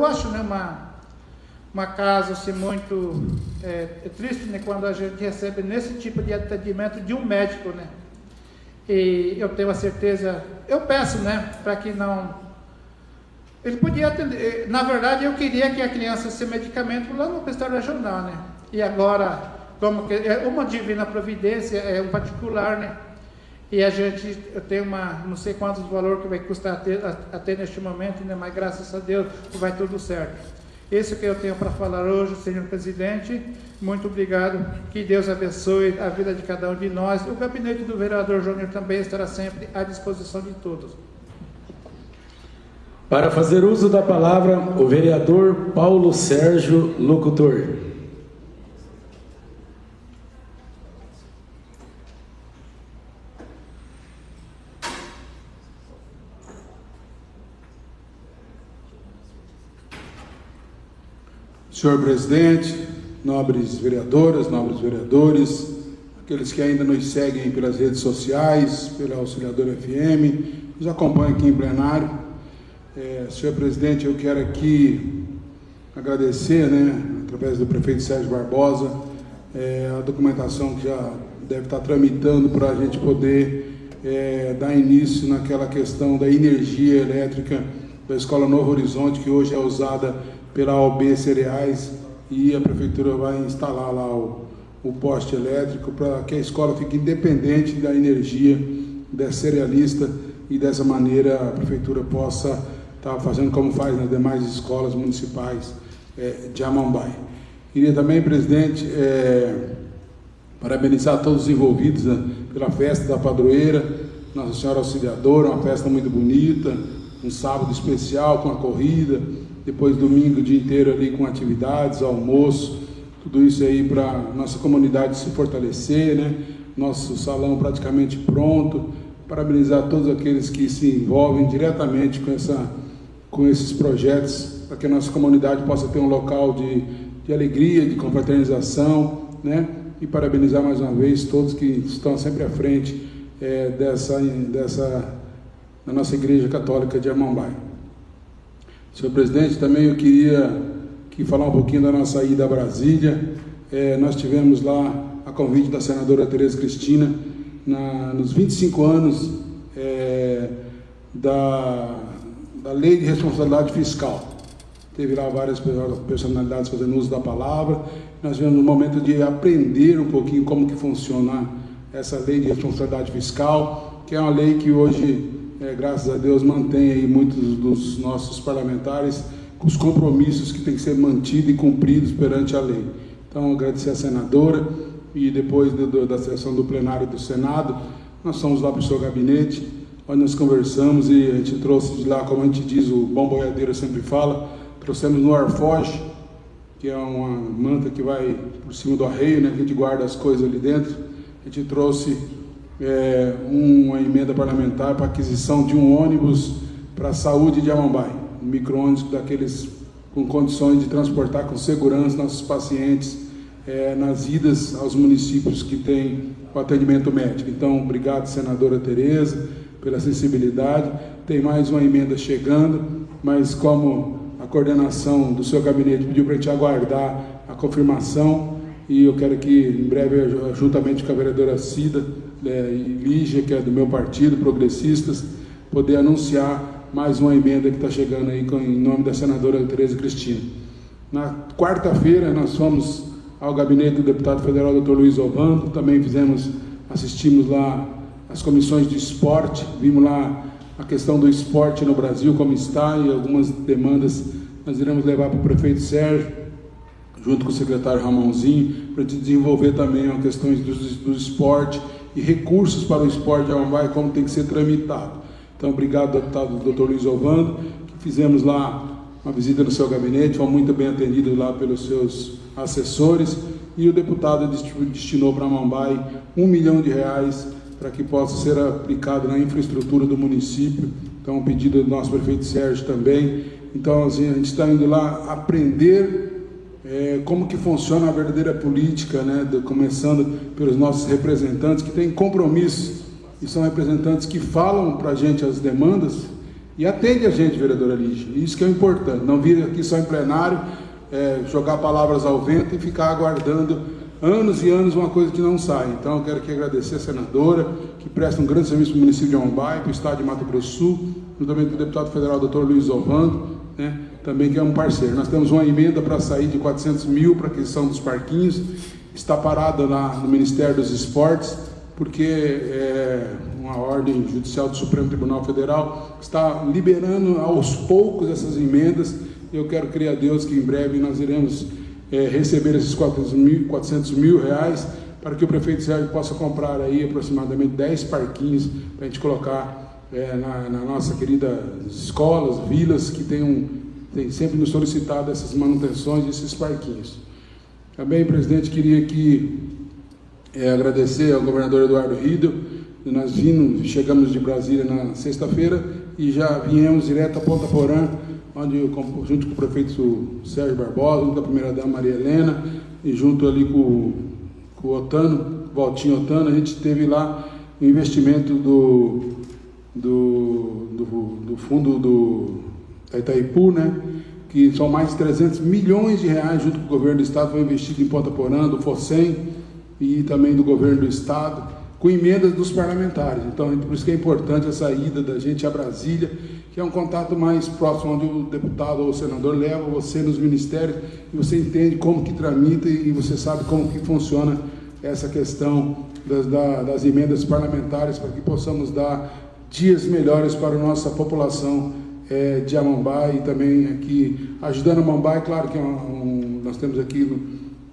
acho, né, uma caso assim, muito triste, né, quando a gente recebe nesse tipo de atendimento de um médico, né? E eu tenho a certeza, eu peço, né, para que não. Ele podia atender. Na verdade, eu queria que a criança se medicamento lá no hospital regional, né? E agora, como que é uma Divina Providência, é um particular, né? E eu tenho não sei quantos valor que vai custar até neste momento, né? Mas graças a Deus vai tudo certo. Esse que eu tenho para falar hoje, senhor presidente. Muito obrigado. Que Deus abençoe a vida de cada um de nós. O gabinete do vereador Júnior também estará sempre à disposição de todos. Para fazer uso da palavra, o vereador Paulo Sérgio, locutor. Senhor presidente, nobres vereadoras, nobres vereadores, aqueles que ainda nos seguem pelas redes sociais, pela Auxiliadora FM, nos acompanham aqui em plenário. Senhor presidente, eu quero aqui agradecer, né, através do prefeito Sérgio Barbosa, a documentação que já deve estar tramitando para a gente poder dar início naquela questão da energia elétrica da Escola Novo Horizonte, que hoje é usada pela AOB Cereais, e a Prefeitura vai instalar lá o poste elétrico para que a escola fique independente da energia da cerealista, e dessa maneira a Prefeitura possa estar fazendo como faz nas demais escolas municipais de Amambai. Queria também, presidente, parabenizar todos os envolvidos, né, pela festa da padroeira, Nossa Senhora Auxiliadora, uma festa muito bonita, um sábado especial com a corrida, depois domingo o dia inteiro ali com atividades, almoço, tudo isso aí para nossa comunidade se fortalecer, né? Nosso salão praticamente pronto. Parabenizar todos aqueles que se envolvem diretamente com esses projetos, para que a nossa comunidade possa ter um local de alegria, de confraternização, né? E parabenizar mais uma vez todos que estão sempre à frente da nossa Igreja Católica de Amambai. Senhor presidente, também eu queria falar um pouquinho da nossa ida a Brasília. Nós tivemos lá, a convite da senadora Tereza Cristina, nos 25 anos da Lei de Responsabilidade Fiscal. Teve lá várias personalidades fazendo uso da palavra. Nós tivemos um momento de aprender um pouquinho como que funciona essa Lei de Responsabilidade Fiscal, que é uma lei que hoje, graças a Deus, mantém aí muitos dos nossos parlamentares com os compromissos que têm que ser mantidos e cumpridos perante a lei. Então, agradecer à senadora, e depois da sessão do plenário do Senado, nós fomos lá para o seu gabinete, onde nós conversamos, e a gente trouxe de lá, como a gente diz, o bom boiadeiro sempre fala, trouxemos no arfoge, que é uma manta que vai por cima do arreio, né, que a gente guarda as coisas ali dentro. A gente trouxe uma emenda parlamentar para aquisição de um ônibus para a saúde de Amambai, um micro-ônibus daqueles com condições de transportar com segurança nossos pacientes nas idas aos municípios que têm o atendimento médico. Então, obrigado, senadora Tereza, pela sensibilidade. Tem mais uma emenda chegando, mas como a coordenação do seu gabinete pediu para a gente aguardar a confirmação, e eu quero que em breve, juntamente com a vereadora Cida e Lígia, que é do meu partido, Progressistas, poder anunciar mais uma emenda que está chegando aí em nome da senadora Tereza Cristina. Na quarta-feira nós fomos ao gabinete do deputado federal Dr. Luiz Ovando, também assistimos lá as comissões de esporte, vimos lá a questão do esporte no Brasil, como está, e algumas demandas nós iremos levar para o prefeito Sérgio, junto com o secretário Ramonzinho, para desenvolver também as questões do esporte e recursos para o esporte de Amambai, como tem que ser tramitado. Então, obrigado, deputado Dr. Luiz Ovando, que fizemos lá uma visita no seu gabinete, fomos muito bem atendidos lá pelos seus assessores, e o deputado destinou para Amambai R$1 milhão para que possa ser aplicado na infraestrutura do município. Então, um pedido do nosso prefeito Sérgio também. Então, assim, a gente está indo lá aprender como que funciona a verdadeira política, né? Começando pelos nossos representantes que têm compromisso, e são representantes que falam para a gente as demandas e atendem a gente, vereadora Lígia. Isso que é importante, não vir aqui só em plenário, jogar palavras ao vento e ficar aguardando anos e anos uma coisa que não sai. Então, eu quero aqui agradecer a senadora, que presta um grande serviço para o município de Amambai, para o estado de Mato Grosso do Sul, juntamente com o deputado federal Dr. Luiz Ovando, né, também que é um parceiro. Nós temos uma emenda para sair de 400 mil para aquisição dos parquinhos, está parada lá no Ministério dos Esportes, porque uma ordem judicial do Supremo Tribunal Federal está liberando aos poucos essas emendas. Eu quero crer a Deus que em breve nós iremos receber esses 400 mil reais, para que o prefeito Sérgio possa comprar aí aproximadamente 10 parquinhos para a gente colocar na nossa querida escolas, vilas, que tem sempre nos solicitado essas manutenções desses parquinhos. Também, presidente, queria agradecer ao governador Eduardo Riedel. Nós chegamos de Brasília na sexta-feira e já viemos direto a Ponta Porã, onde, junto com o prefeito Sérgio Barbosa, junto com a primeira-dama Maria Helena, e junto ali com o Otano, Valtinho Otano, a gente teve lá o investimento do fundo da Itaipu, né, que são mais de 300 milhões de reais, junto com o governo do estado, foi investido em Ponta Porã, do FOSEM e também do governo do estado. com emendas dos parlamentares. Então, por isso que é importante essa ida da gente a Brasília, que é um contato mais próximo, onde o deputado ou o senador leva você nos ministérios e você entende como que tramita e você sabe como que funciona essa questão das emendas parlamentares, para que possamos dar dias melhores para a nossa população de Amambai e também aqui ajudando Amambai. Claro que nós temos aqui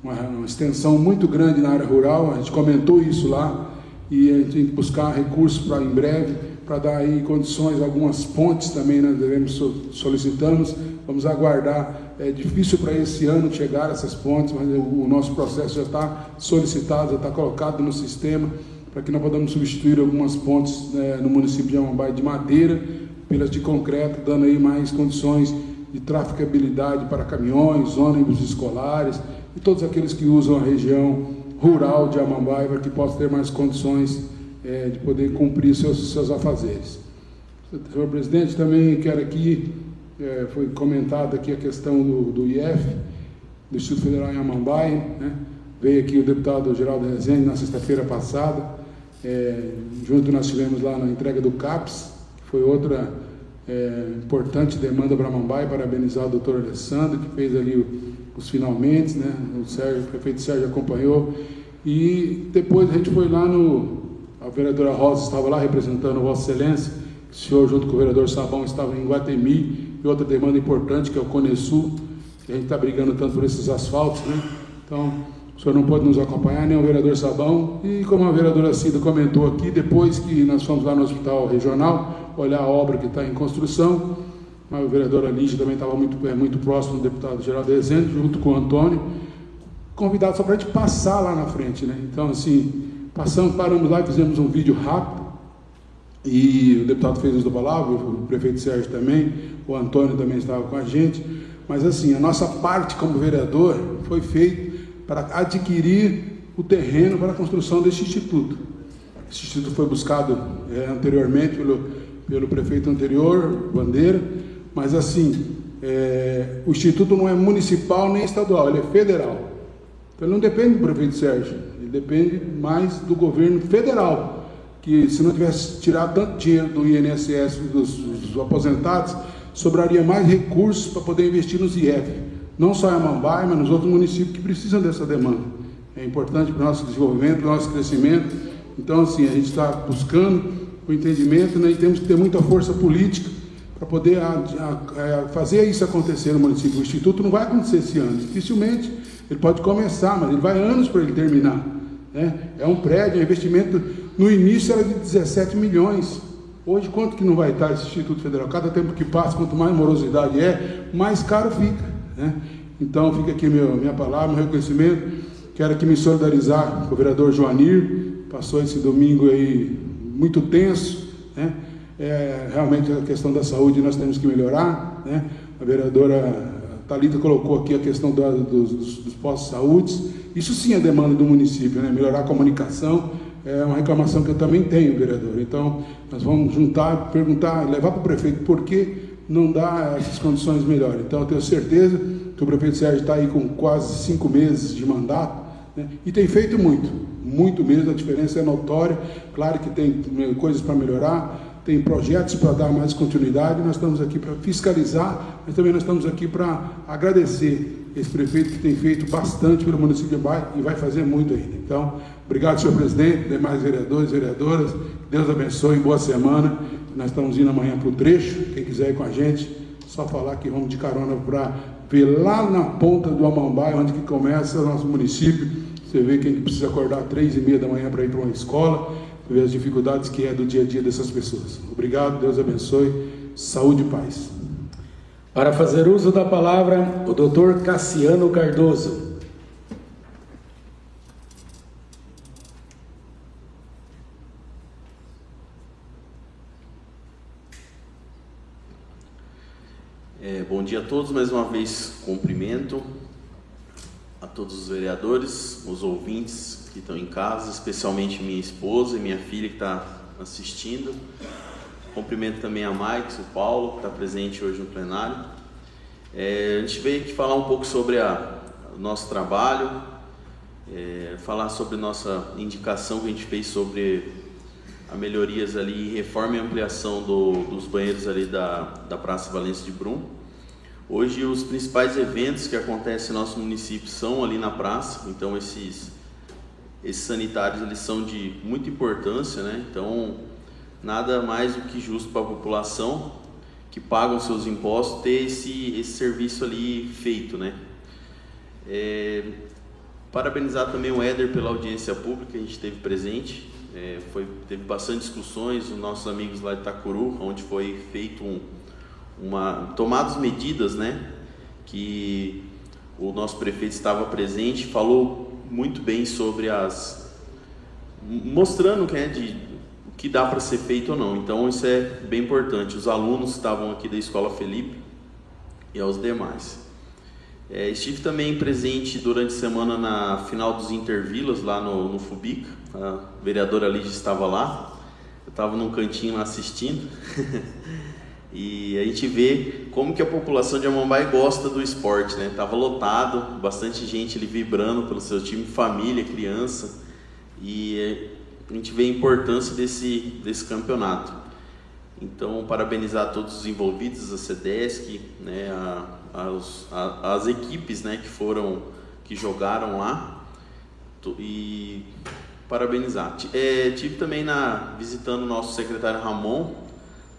uma extensão muito grande na área rural, a gente comentou isso lá, e a gente tem que buscar recursos para em breve, para dar aí condições, algumas pontes também nós solicitamos, vamos aguardar. É difícil para esse ano chegar a essas pontes, mas o nosso processo já está solicitado, já está colocado no sistema, para que nós podamos substituir algumas pontes no município de Amambai de madeira pelas de concreto, dando aí mais condições de traficabilidade para caminhões, ônibus escolares e todos aqueles que usam a região rural de Amambai, para que possam ter mais condições de poder cumprir seus afazeres. Senhor presidente, também quero aqui, foi comentada aqui a questão do IF, do Instituto Federal em Amambai, né? Veio aqui o deputado Geraldo Rezende na sexta-feira passada, junto nós tivemos lá na entrega do CAPS, que foi outra importante demanda para Amambai, parabenizar o doutor Alessandro, que fez ali os finalmente, né? O prefeito Sérgio acompanhou, e depois a gente foi lá a vereadora Rosa estava lá representando Vossa Excelência, o senhor junto com o vereador Sabão estava em Guatemi, e outra demanda importante que é o Conesul, que a gente está brigando tanto por esses asfaltos, né? Então, o senhor não pode nos acompanhar, nem o vereador Sabão, e como a vereadora Cida comentou aqui, depois que nós fomos lá no hospital regional, olhar a obra que está em construção, mas o vereador Lígia também estava muito próximo do deputado Geraldo Rezende, junto com o Antônio, convidado só para a gente passar lá na frente, né? Então, assim, paramos lá e fizemos um vídeo rápido, e o deputado fez uso da palavra, o prefeito Sérgio também, o Antônio também estava com a gente, mas assim, a nossa parte como vereador foi feita para adquirir o terreno para a construção deste instituto. Esse instituto foi buscado anteriormente pelo prefeito anterior, Bandeira, mas assim, o instituto não é municipal nem estadual, ele é federal. Então ele não depende do prefeito Sérgio, ele depende mais do governo federal, que se não tivesse tirado tanto dinheiro do INSS dos aposentados, sobraria mais recursos para poder investir nos IF, não só em Amambai, mas nos outros municípios que precisam dessa demanda. É importante para o nosso desenvolvimento, para o nosso crescimento. Então, assim, a gente está buscando o entendimento, né, e temos que ter muita força política para poder fazer isso acontecer no município. O Instituto não vai acontecer esse ano, dificilmente. Ele pode começar, mas ele vai anos para ele terminar, né? É um prédio, é um investimento, no início era de 17 milhões. Hoje, quanto que não vai estar esse Instituto Federal? Cada tempo que passa, quanto mais morosidade mais caro fica, né? Então, fica aqui minha palavra, meu reconhecimento. Quero aqui me solidarizar com o vereador Joanir, passou esse domingo aí muito tenso, né? Realmente a questão da saúde nós temos que melhorar, né? A vereadora Thalita colocou aqui a questão dos postos de saúde. Isso sim é demanda do município, né? Melhorar a comunicação é uma reclamação que eu também tenho, vereador. Então, nós vamos juntar, perguntar, levar para o prefeito por que não dá essas condições melhores. Então, eu tenho certeza que o prefeito Sérgio está aí com quase 5 meses de mandato, né? E tem feito muito mesmo, a diferença é notória. Claro que tem coisas para melhorar, tem projetos para dar mais continuidade. Nós estamos aqui para fiscalizar, mas também nós estamos aqui para agradecer esse prefeito que tem feito bastante pelo município de Amambai e vai fazer muito ainda. Então, obrigado, senhor presidente, demais vereadores e vereadoras, Deus abençoe, boa semana. Nós estamos indo amanhã para o trecho, quem quiser ir com a gente, só falar que vamos de carona para ver lá na ponta do Amambai, onde que começa o nosso município. Você vê quem precisa acordar às 3h30 da manhã para ir para uma escola, ver as dificuldades que é do dia a dia dessas pessoas. Obrigado, Deus abençoe, saúde e paz. Para fazer uso da palavra, o doutor Cassiano Cardoso. Bom dia a todos, mais uma vez cumprimento a todos os vereadores, os ouvintes que estão em casa, especialmente minha esposa e minha filha que está assistindo. Cumprimento também a Maix, o Paulo, que está presente hoje no plenário. A gente veio aqui falar um pouco sobre o nosso trabalho. falar sobre nossa indicação que a gente fez sobre a melhorias ali, reforma e ampliação dos banheiros ali da Praça Valência de Brum. Hoje os principais eventos que acontecem no nosso município são ali na praça, então esses sanitários eles são de muita importância, né? Então nada mais do que justo para a população que paga os seus impostos ter esse serviço ali feito, né? Parabenizar também o Éder pela audiência pública que a gente teve presente. Teve bastante discussões, os nossos amigos lá de Itacuru, onde foi feito tomadas medidas, né, que o nosso prefeito estava presente, falou muito bem sobre mostrando o que dá para ser feito ou não. Então isso é bem importante. Os alunos estavam aqui da Escola Felipe e aos demais. Estive também presente durante a semana na final dos Intervilas lá no Fubica. A vereadora Lígia estava lá, eu estava num cantinho lá assistindo. E a gente vê como que a população de Amambai gosta do esporte, né? Tava lotado, bastante gente ali vibrando pelo seu time, família, criança, e a gente vê a importância desse campeonato. Então, parabenizar todos os envolvidos, a CEDESC, né, as equipes, né, que jogaram lá, e parabenizar. Tive também visitando o nosso secretário Ramon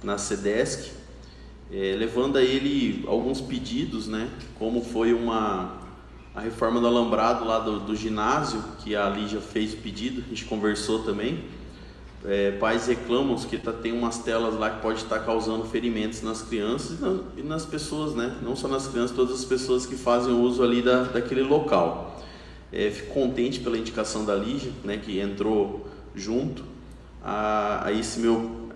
na CEDESC, levando a ele alguns pedidos, né, como foi a reforma do alambrado lá do ginásio, que a Lígia fez o pedido, a gente conversou também. Pais reclamam que tem umas telas lá que pode estar causando ferimentos nas crianças e nas pessoas, né, não só nas crianças, todas as pessoas que fazem uso ali daquele local. Fico contente pela indicação da Lígia, né, que entrou junto a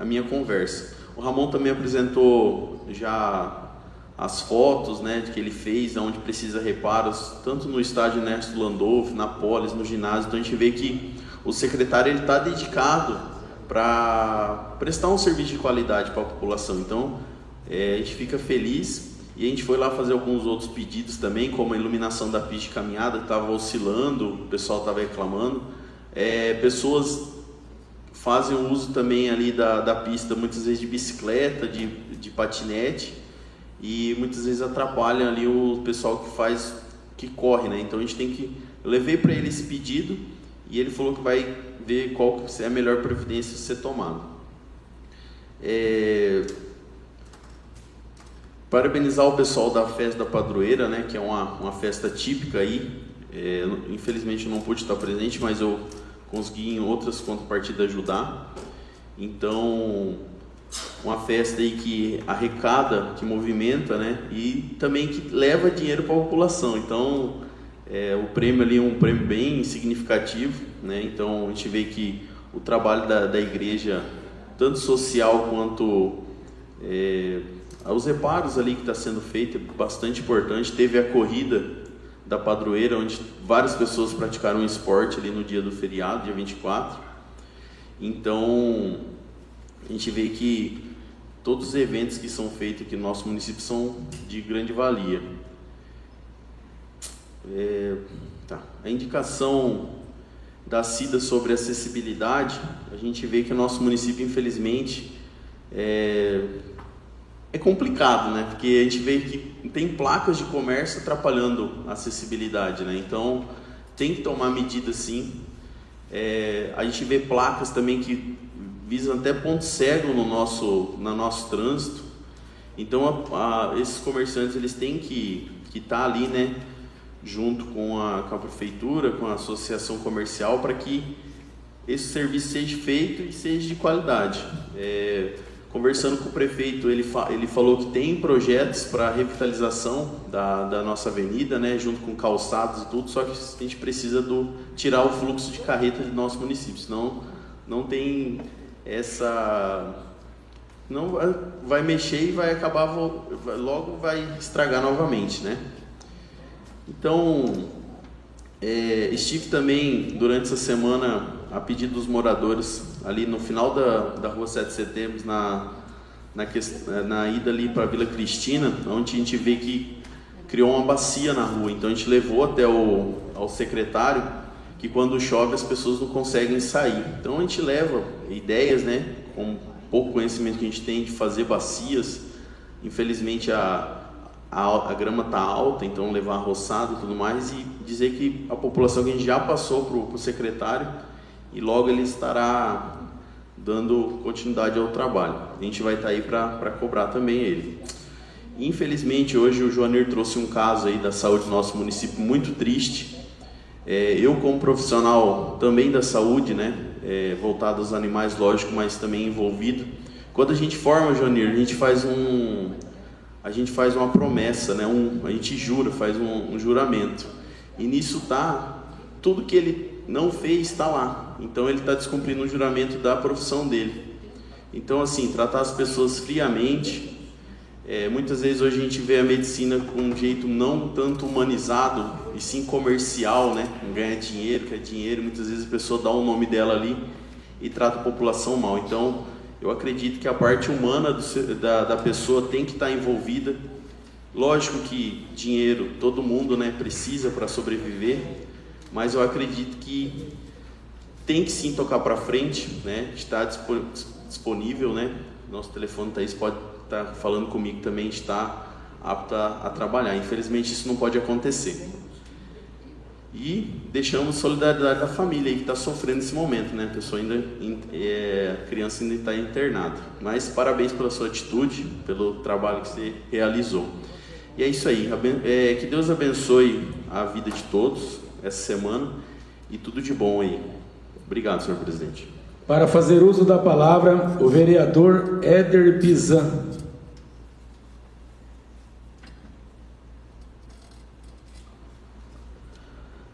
minha conversa. O Ramon também apresentou já as fotos, né, que ele fez, onde precisa reparos, tanto no estádio Ernesto Landolfo, na Polis, no ginásio. Então a gente vê que o secretário está dedicado para prestar um serviço de qualidade para a população. Então a gente fica feliz, e a gente foi lá fazer alguns outros pedidos também, como a iluminação da pista de caminhada, que estava oscilando, o pessoal estava reclamando. Pessoas fazem uso também ali da pista, muitas vezes de bicicleta, de patinete, e muitas vezes atrapalham ali o pessoal que corre, né? Então eu levei para ele esse pedido, e ele falou que vai ver qual é a melhor providência a ser tomada. Parabenizar o pessoal da Festa da Padroeira, né, que é uma festa típica aí. Infelizmente eu não pude estar presente, mas eu consegui em outras contrapartidas ajudar. Então, uma festa aí que arrecada, que movimenta, né, e também que leva dinheiro para a população. Então, o prêmio ali é um prêmio bem significativo, né? Então a gente vê que o trabalho da igreja, tanto social quanto os reparos ali que está sendo feito, é bastante importante. Teve a corrida da padroeira, onde várias pessoas praticaram esporte ali no dia do feriado, dia 24. Então a gente vê que todos os eventos que são feitos aqui no nosso município são de grande valia. A indicação da CIDA sobre acessibilidade, a gente vê que o nosso município, infelizmente, é complicado, né? Porque a gente vê que tem placas de comércio atrapalhando a acessibilidade, né? Então tem que tomar medidas, sim. A gente vê placas também que visam até ponto cego no nosso trânsito. Então esses comerciantes eles têm que estar ali, né, junto com a prefeitura, com a associação comercial, para que esse serviço seja feito e seja de qualidade. Conversando com o prefeito, ele falou que tem projetos para a revitalização da nossa avenida, né, junto com calçados e tudo, só que a gente precisa tirar o fluxo de carreta do nosso município, senão não tem não vai mexer e vai acabar, logo vai estragar novamente, né? Então, estive também durante essa semana a pedido dos moradores ali no final da rua 7 de Setembro, na ida ali para a Vila Cristina, onde a gente vê que criou uma bacia na rua. Então a gente levou até ao secretário que quando chove as pessoas não conseguem sair. Então a gente leva ideias, né, com pouco conhecimento que a gente tem de fazer bacias. Infelizmente a grama está alta, então levar roçado e tudo mais, e dizer que a população, que a gente já passou para o secretário, e logo ele estará dando continuidade ao trabalho. A gente vai estar aí para cobrar também ele. Infelizmente hoje o Joanir trouxe um caso aí da saúde do nosso município muito triste. Eu, como profissional também da saúde, né, voltado aos animais, lógico, mas também envolvido, quando a gente forma, Joanir, a gente faz uma promessa, né, a gente jura, faz um juramento, e nisso tudo que ele não fez está lá, então ele está descumprindo o juramento da profissão dele. Então, assim, tratar as pessoas friamente, muitas vezes hoje a gente vê a medicina com um jeito não tanto humanizado, e sim comercial, né, ganhar dinheiro, quer dinheiro, muitas vezes a pessoa dá o nome dela ali e trata a população mal. Então, eu acredito que a parte humana da pessoa tem que estar envolvida. Lógico que dinheiro todo mundo, né, precisa para sobreviver, mas eu acredito que tem que sim tocar para frente, né, está disponível, né, nosso telefone Thaís pode estar falando comigo também, está apto a trabalhar. Infelizmente isso não pode acontecer. E deixamos solidariedade da família aí que está sofrendo nesse momento, né? A pessoa ainda, a criança ainda está internada. Mas parabéns pela sua atitude, pelo trabalho que você realizou. E é isso aí. Que Deus abençoe a vida de todos essa semana e tudo de bom aí. Obrigado, senhor presidente. Para fazer uso da palavra, o vereador Éder Pizan.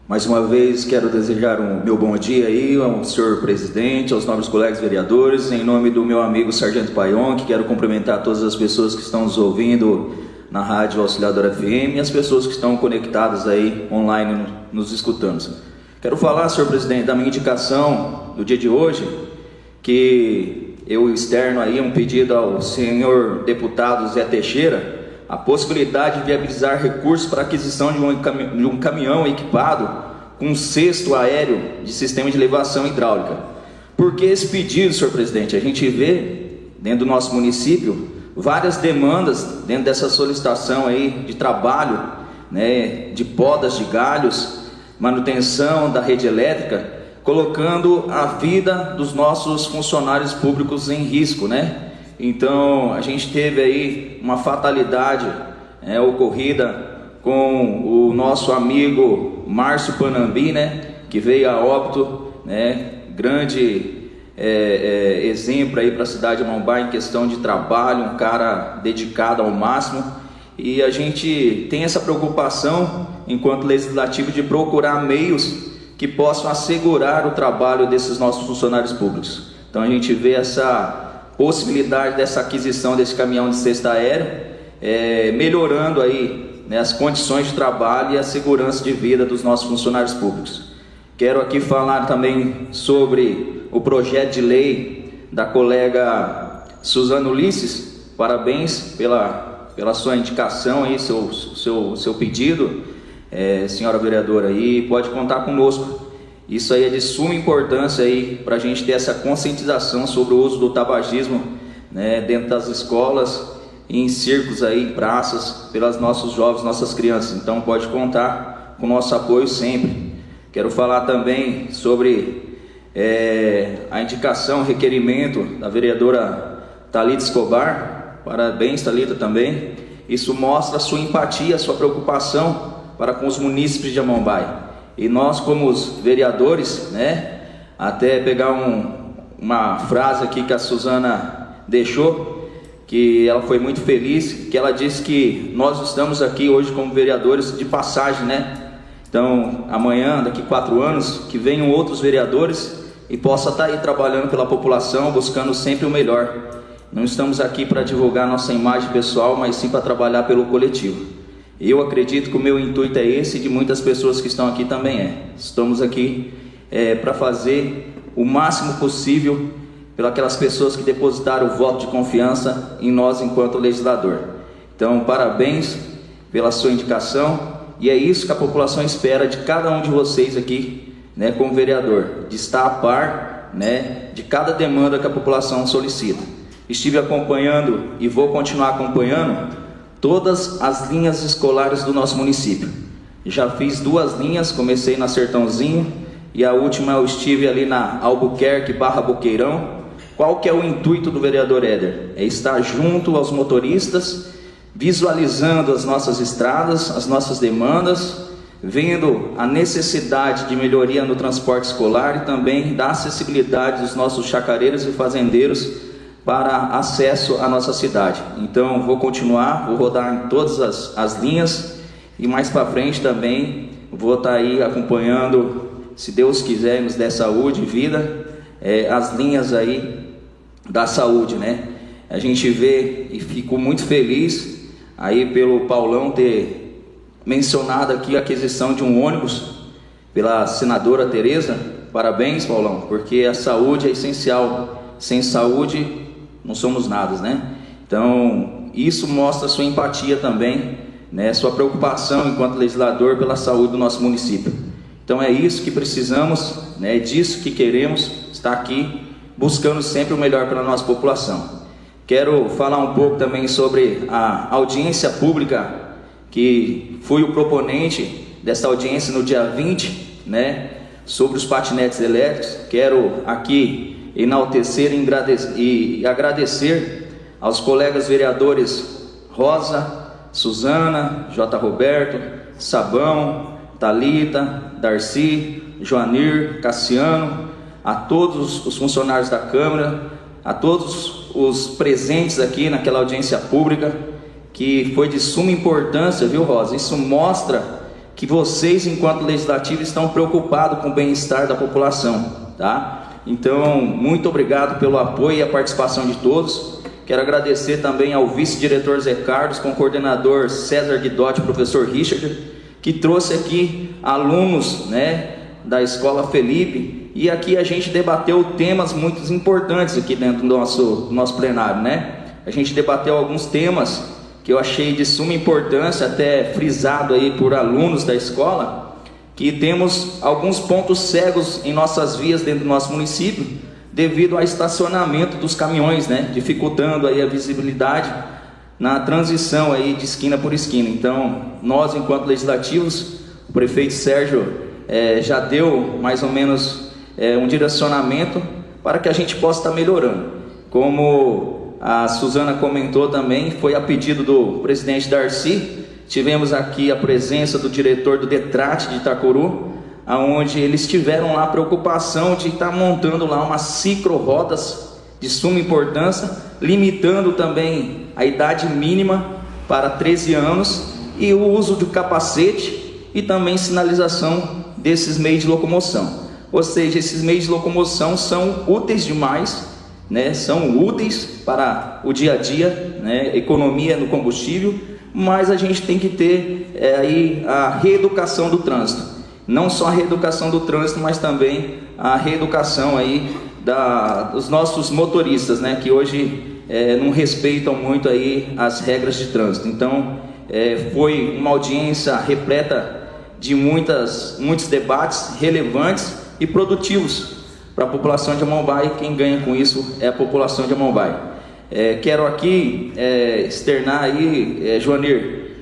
Mais uma vez, quero desejar um meu bom dia aí ao senhor presidente, aos nobres colegas vereadores, em nome do meu amigo Sargento Paion, que quero cumprimentar todas as pessoas que estão nos ouvindo na Rádio Auxiliadora FM e as pessoas que estão conectadas aí online nos escutando. Quero falar, senhor presidente, da minha indicação do dia de hoje, que eu externo aí um pedido ao senhor deputado Zé Teixeira, a possibilidade de viabilizar recursos para a aquisição de um caminhão equipado com um cesto aéreo de sistema de elevação hidráulica. Por que esse pedido, senhor presidente? A gente vê dentro do nosso município várias demandas dentro dessa solicitação aí de trabalho, né, de podas de galhos, manutenção da rede elétrica, colocando a vida dos nossos funcionários públicos em risco, né? Então, a gente teve aí uma fatalidade ocorrida com o nosso amigo Márcio Panambi, né, que veio a óbito, né, grande exemplo aí para a cidade de Amambá em questão de trabalho, um cara dedicado ao máximo, e a gente tem essa preocupação, enquanto legislativo, de procurar meios que possam assegurar o trabalho desses nossos funcionários públicos. Então, a gente vê essa possibilidade dessa aquisição desse caminhão de cesta aérea, melhorando aí, né, as condições de trabalho e a segurança de vida dos nossos funcionários públicos. Quero aqui falar também sobre o projeto de lei da colega Suzana Ulisses. Parabéns pela sua indicação aí, seu pedido, senhora vereadora, e pode contar conosco. Isso aí é de suma importância aí para a gente ter essa conscientização sobre o uso do tabagismo, né, dentro das escolas, em circos aí, praças, pelas nossos jovens, nossas crianças. Então pode contar com o nosso apoio sempre. Quero falar também sobre a indicação, requerimento da vereadora Thalita Escobar. Parabéns, Thalita, também. Isso mostra a sua empatia, a sua preocupação para com os munícipes de Amambai. E nós, como os vereadores, né, até pegar uma frase aqui que a Suzana deixou, que ela foi muito feliz, que ela disse que nós estamos aqui hoje como vereadores de passagem, né? Então, amanhã, daqui 4 anos, que venham outros vereadores e possa estar aí trabalhando pela população, buscando sempre o melhor. Não estamos aqui para divulgar nossa imagem pessoal, mas sim para trabalhar pelo coletivo. Eu acredito que o meu intuito é esse, e de muitas pessoas que estão aqui também Estamos aqui para fazer o máximo possível pelas pessoas que depositaram o voto de confiança em nós enquanto legislador. Então, parabéns pela sua indicação, e é isso que a população espera de cada um de vocês aqui né, como vereador, de estar a par, né, de cada demanda que a população solicita. Estive acompanhando e vou continuar acompanhando todas as linhas escolares do nosso município. Já fiz 2 linhas, comecei na Sertãozinho e a última eu estive ali na Albuquerque / Boqueirão. Qual que é o intuito do vereador Éder? É estar junto aos motoristas, visualizando as nossas estradas, as nossas demandas, vendo a necessidade de melhoria no transporte escolar e também da acessibilidade dos nossos chacareiros e fazendeiros para acesso à nossa cidade. Então vou continuar, vou rodar em todas as linhas e mais para frente também vou estar aí acompanhando, se Deus quiser nos der saúde e vida, as linhas aí da saúde, né? A gente vê e fico muito feliz aí pelo Paulão ter mencionado aqui a aquisição de um ônibus pela senadora Tereza. Parabéns, Paulão, porque a saúde é essencial. Sem saúde não somos nada, né? Então isso mostra sua empatia também, né? Sua preocupação enquanto legislador pela saúde do nosso município. Então é isso que precisamos, né? É disso que queremos, estar aqui buscando sempre o melhor para a nossa população. Quero falar um pouco também sobre a audiência pública, que fui o proponente dessa audiência no dia 20, né, sobre os patinetes elétricos. Quero aqui enaltecer e agradecer aos colegas vereadores Rosa, Suzana, J. Roberto, Sabão, Thalita, Darcy, Joanir, Cassiano, a todos os funcionários da Câmara, a todos os presentes aqui naquela audiência pública, que foi de suma importância, viu, Rosa? Isso mostra que vocês, enquanto legislativo, estão preocupados com o bem-estar da população, tá? Então, muito obrigado pelo apoio e a participação de todos. Quero agradecer também ao vice-diretor Zé Carlos, com o coordenador César Guidotti, professor Richard, que trouxe aqui alunos, né, da Escola Felipe, e aqui a gente debateu temas muito importantes aqui dentro do nosso plenário, né? A gente debateu alguns temas que eu achei de suma importância, até frisado aí por alunos da escola, que temos alguns pontos cegos em nossas vias dentro do nosso município, devido ao estacionamento dos caminhões, né? Dificultando aí a visibilidade na transição aí de esquina por esquina. Então, nós, enquanto legislativos, o prefeito Sérgio já deu mais ou menos um direcionamento para que a gente possa estar melhorando. Como a Suzana comentou também, foi a pedido do presidente Darcy, tivemos aqui a presença do diretor do Detrat de Itacuru, onde eles tiveram lá a preocupação de estar montando lá umas ciclo-rodas de suma importância, limitando também a idade mínima para 13 anos e o uso de capacete e também sinalização desses meios de locomoção. Ou seja, esses meios de locomoção são úteis demais, né? São úteis para o dia a dia, né? Economia no combustível, mas a gente tem que ter aí a reeducação do trânsito. Não só a reeducação do trânsito, mas também a reeducação aí dos nossos motoristas, né? Que hoje não respeitam muito aí as regras de trânsito. Então, foi uma audiência repleta de muitos debates relevantes e produtivos para a população de Amambai. Quem ganha com isso é a população de Amambai. Quero aqui externar aí, Joanir,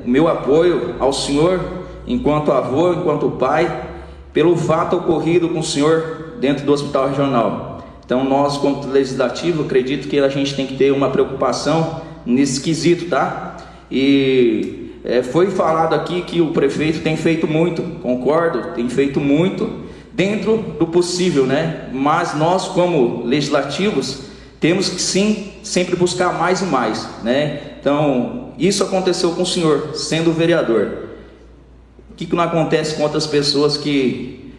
o meu apoio ao senhor, enquanto avô, enquanto pai, pelo fato ocorrido com o senhor dentro do Hospital Regional. Então, nós, como legislativo, acredito que a gente tem que ter uma preocupação nesse quesito, tá? E foi falado aqui que o prefeito tem feito muito, concordo, tem feito muito dentro do possível, né? Mas nós, como legislativos, temos que sim sempre buscar mais e mais, né? Então, isso aconteceu com o senhor, sendo vereador. O que não acontece com outras pessoas que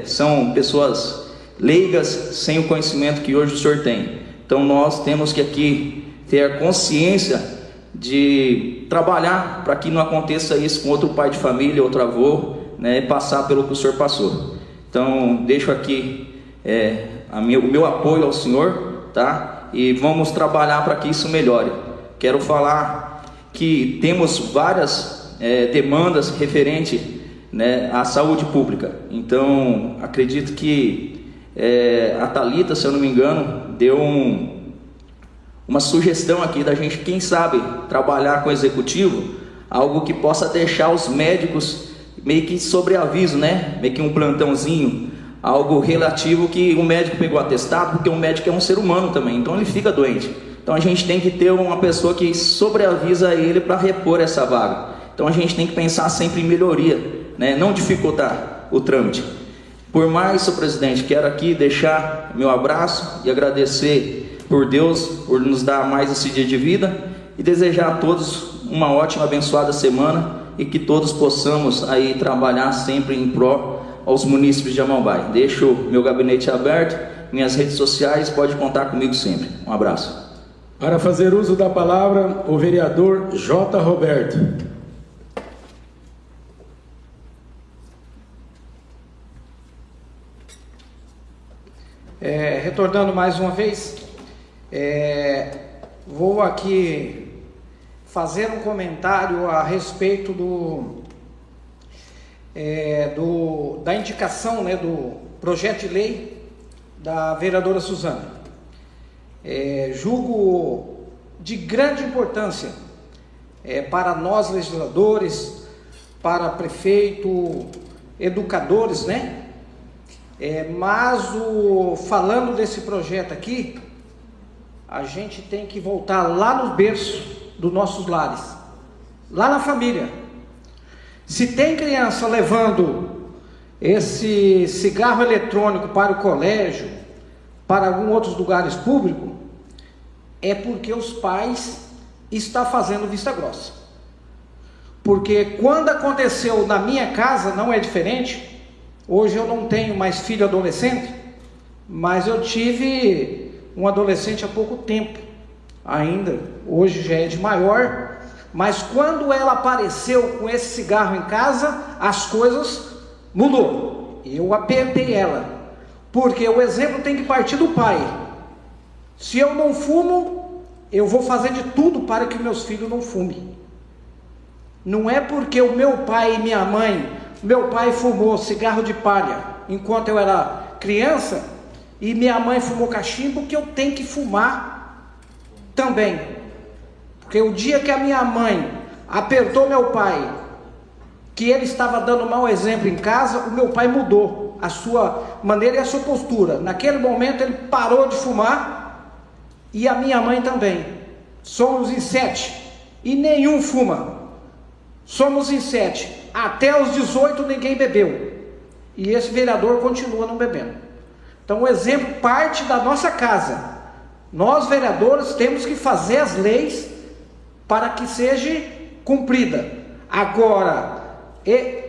são pessoas leigas, sem o conhecimento que hoje o senhor tem? Então, nós temos que aqui ter a consciência de trabalhar para que não aconteça isso com outro pai de família, outro avô, né, passar pelo que o senhor passou. Então, deixo aqui o meu apoio ao senhor, tá? E vamos trabalhar para que isso melhore. Quero falar que temos várias demandas referente né, a saúde pública. Então, acredito que a Thalita, se eu não me engano, deu uma sugestão aqui da gente, quem sabe, trabalhar com o executivo, algo que possa deixar os médicos meio que sobre aviso, né? Meio que um plantãozinho, algo relativo que o médico pegou atestado, porque o médico é um ser humano também, então ele fica doente. Então a gente tem que ter uma pessoa que sobreavisa ele para repor essa vaga. Então a gente tem que pensar sempre em melhoria, né? Não dificultar o trâmite. Por mais, senhor presidente, quero aqui deixar meu abraço e agradecer por Deus, por nos dar mais esse dia de vida, e desejar a todos uma ótima, abençoada semana, e que todos possamos aí trabalhar sempre em pró aos munícipes de Amambai. Deixo meu gabinete aberto, minhas redes sociais, pode contar comigo sempre. Um abraço. Para fazer uso da palavra, o vereador J. Roberto. Retornando mais uma vez, vou aqui fazer um comentário a respeito da indicação, né, do projeto de lei da vereadora Suzana. Julgo de grande importância para nós legisladores, para prefeito, educadores, né? Mas falando desse projeto aqui, a gente tem que voltar lá no berço dos nossos lares, lá na família. Se tem criança levando esse cigarro eletrônico para o colégio, para alguns outros lugares públicos, é porque os pais estão fazendo vista grossa. Porque quando aconteceu na minha casa, não é diferente. Hoje eu não tenho mais filho adolescente, mas eu tive um adolescente há pouco tempo ainda, hoje já é de maior, mas quando ela apareceu com esse cigarro em casa, as coisas mudou. Eu apertei ela, porque o exemplo tem que partir do pai. Se eu não fumo, eu vou fazer de tudo para que meus filhos não fumem. Não é porque o meu pai e minha mãe, meu pai fumou cigarro de palha enquanto eu era criança, e minha mãe fumou cachimbo, que eu tenho que fumar também. Porque o dia que a minha mãe apertou meu pai, que ele estava dando mau exemplo em casa, o meu pai mudou a sua maneira e a sua postura. Naquele momento ele parou de fumar, e a minha mãe também. Somos em 7 e nenhum fuma. Somos em 7. Até os 18 ninguém bebeu, e esse vereador continua não bebendo. Então o exemplo parte da nossa casa. Nós vereadores temos que fazer as leis para que seja cumprida. Agora,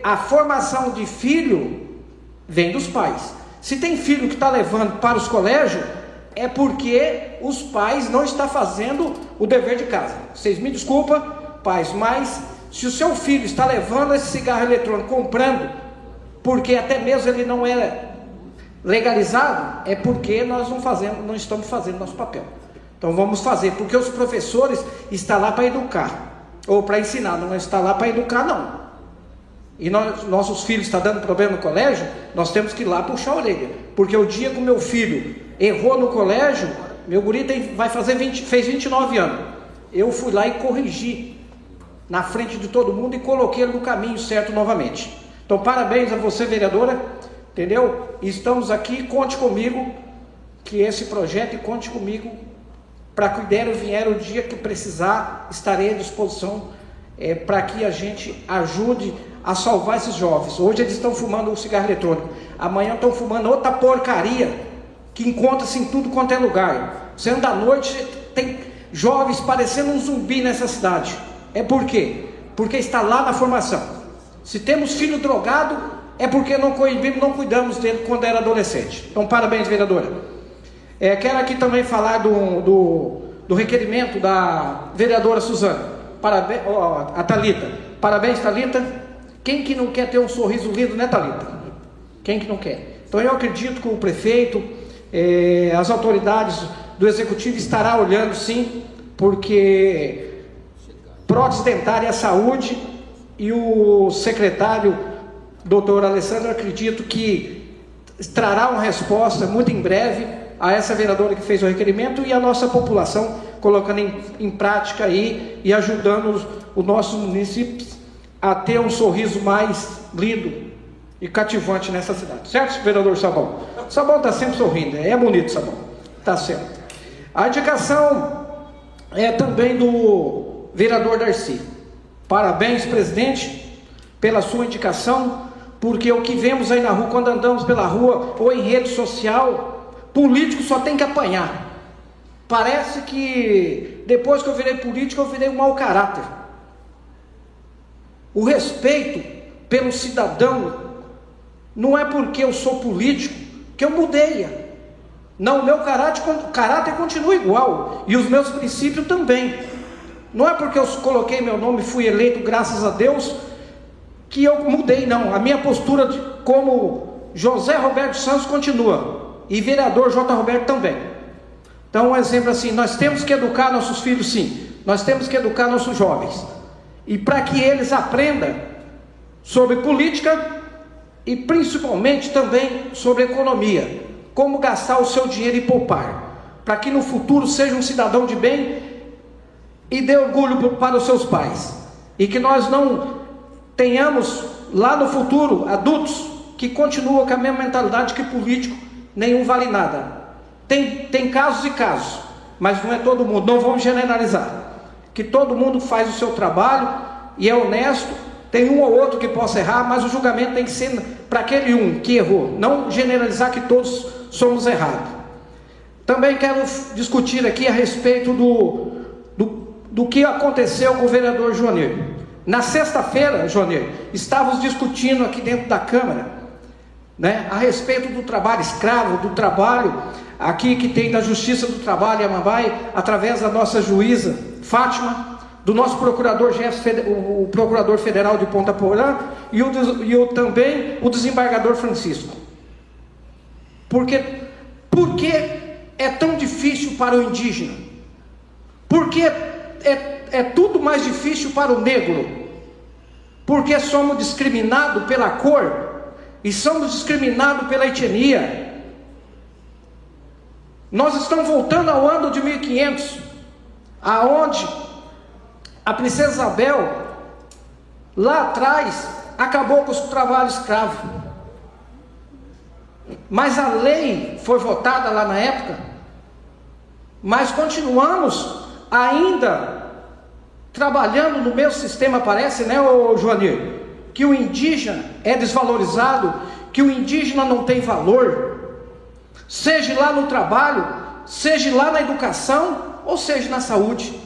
a formação de filho vem dos pais. Se tem filho que está levando para os colégios, é porque os pais não estão fazendo o dever de casa. Vocês me desculpam, pais, mas se o seu filho está levando esse cigarro eletrônico, comprando, porque até mesmo ele não é legalizado, é porque nós não estamos fazendo nosso papel. Então vamos fazer, porque os professores estão lá para educar, ou para ensinar, não está lá para educar não. E nossos filhos estão dando problema no colégio, nós temos que ir lá puxar a orelha, porque o dia que o meu filho errou no colégio, meu guri fez 29 anos, eu fui lá e corrigi na frente de todo mundo e coloquei ele no caminho certo novamente. Então parabéns a você, vereadora, entendeu? Estamos aqui, conte comigo, que esse projeto, e conte comigo, para que vier o dia que precisar, estarei à disposição, para que a gente ajude a salvar esses jovens. Hoje eles estão fumando um cigarro eletrônico, amanhã estão fumando outra porcaria, que encontra-se em tudo quanto é lugar. Você anda à noite, tem jovens parecendo um zumbi nessa cidade. É por quê? Porque está lá na formação. Se temos filho drogado, é porque não cuidamos dele quando era adolescente. Então parabéns, vereadora. Quero aqui também falar do requerimento da vereadora Suzana. Parabéns, a Thalita. Parabéns, Thalita. Quem que não quer ter um sorriso lindo, né, Thalita? Quem que não quer? Então eu acredito que o prefeito, as autoridades do executivo estará olhando sim, porque prótese dentária é saúde, e o secretário doutor Alessandro, acredito que trará uma resposta muito em breve a essa vereadora que fez o requerimento e a nossa população colocando em prática aí e ajudando os nossos municípios a ter um sorriso mais lindo e cativante nessa cidade. Certo, vereador Sabão? Sabão está sempre sorrindo, é bonito, Sabão. Está certo. A indicação é também do vereador Darcy. Parabéns, presidente, pela sua indicação, porque o que vemos aí na rua, quando andamos pela rua ou em rede social, político só tem que apanhar. Parece que depois que eu virei político, eu virei um mau caráter. O respeito pelo cidadão não é porque eu sou político que eu mudei. Não, o meu caráter continua igual e os meus princípios também. Não é porque eu coloquei meu nome e fui eleito, graças a Deus, que eu mudei, não. A minha postura como José Roberto Santos continua e vereador J. Roberto também. Então, um exemplo assim, nós temos que educar nossos filhos, sim. Nós temos que educar nossos jovens. E para que eles aprendam sobre política e principalmente também sobre economia. Como gastar o seu dinheiro e poupar. Para que no futuro seja um cidadão de bem e dê orgulho para os seus pais. E que nós não tenhamos lá no futuro adultos que continuam com a mesma mentalidade que político, nenhum vale nada. Tem casos e casos, mas não é todo mundo, não vamos generalizar. Que todo mundo faz o seu trabalho e é honesto, tem um ou outro que possa errar, mas o julgamento tem que ser para aquele um que errou, não generalizar que todos somos errados. Também quero discutir aqui a respeito do que aconteceu com o vereador Joanir. Na sexta-feira, Joanir, estávamos discutindo aqui dentro da Câmara, né, a respeito do trabalho escravo, do trabalho aqui que tem da Justiça do Trabalho em Amambai, através da nossa juíza Fátima, do nosso procurador o procurador federal de Ponta Porã e também o desembargador Francisco. Por que é tão difícil para o indígena? Porque é tudo mais difícil para o negro? Porque somos discriminados pela cor e somos discriminados pela etnia. Nós estamos voltando ao ano de 1500, aonde a princesa Isabel, lá atrás, acabou com o trabalho escravo. Mas a lei foi votada lá na época, mas continuamos ainda trabalhando no mesmo sistema, parece, né, Joanir? Que o indígena é desvalorizado, que o indígena não tem valor, seja lá no trabalho, seja lá na educação, ou seja na saúde.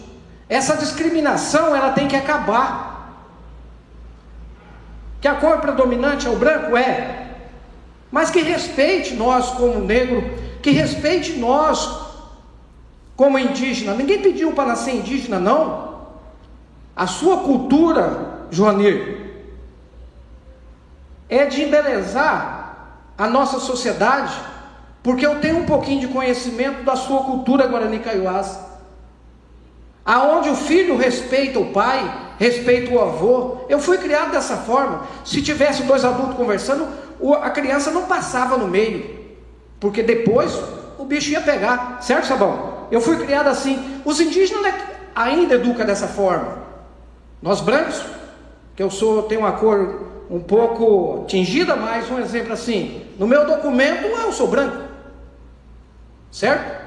Essa discriminação, ela tem que acabar. Que a cor predominante é o branco? É. Mas que respeite nós como negro, que respeite nós como indígena. Ninguém pediu para nascer indígena, não. A sua cultura, Joanir, é de embelezar a nossa sociedade, porque eu tenho um pouquinho de conhecimento da sua cultura Guarani Kaiowás, aonde o filho respeita o pai, respeita o avô. Eu fui criado dessa forma. Se tivesse dois adultos conversando, a criança não passava no meio, porque depois o bicho ia pegar, certo, Sabão? Eu fui criado assim. Os indígenas ainda educam dessa forma. Nós brancos, que tenho uma cor um pouco tingida, mas um exemplo assim, no meu documento eu sou branco, certo?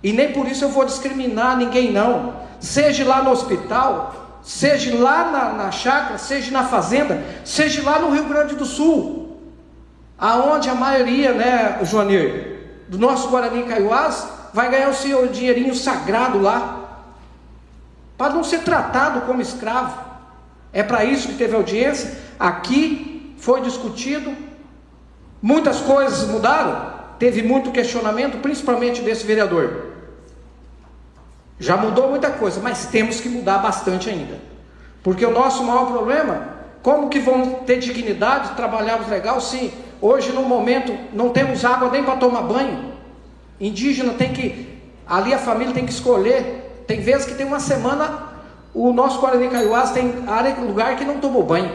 E nem por isso eu vou discriminar ninguém, não. Seja lá no hospital, seja lá na chácara, seja na fazenda, seja lá no Rio Grande do Sul, aonde a maioria, né, Joanir, do nosso Guarani Kaiowás vai ganhar o seu dinheirinho sagrado lá, para não ser tratado como escravo. É para isso que teve audiência. Aqui foi discutido, muitas coisas mudaram, teve muito questionamento, principalmente desse vereador. Já mudou muita coisa, mas temos que mudar bastante ainda, porque o nosso maior problema, como que vamos ter dignidade, trabalharmos legal, se hoje no momento não temos água nem para tomar banho? Indígena tem que, ali a família tem que escolher, tem vezes que tem uma semana, o nosso Guarani Kaiowás tem lugar que não tomou banho.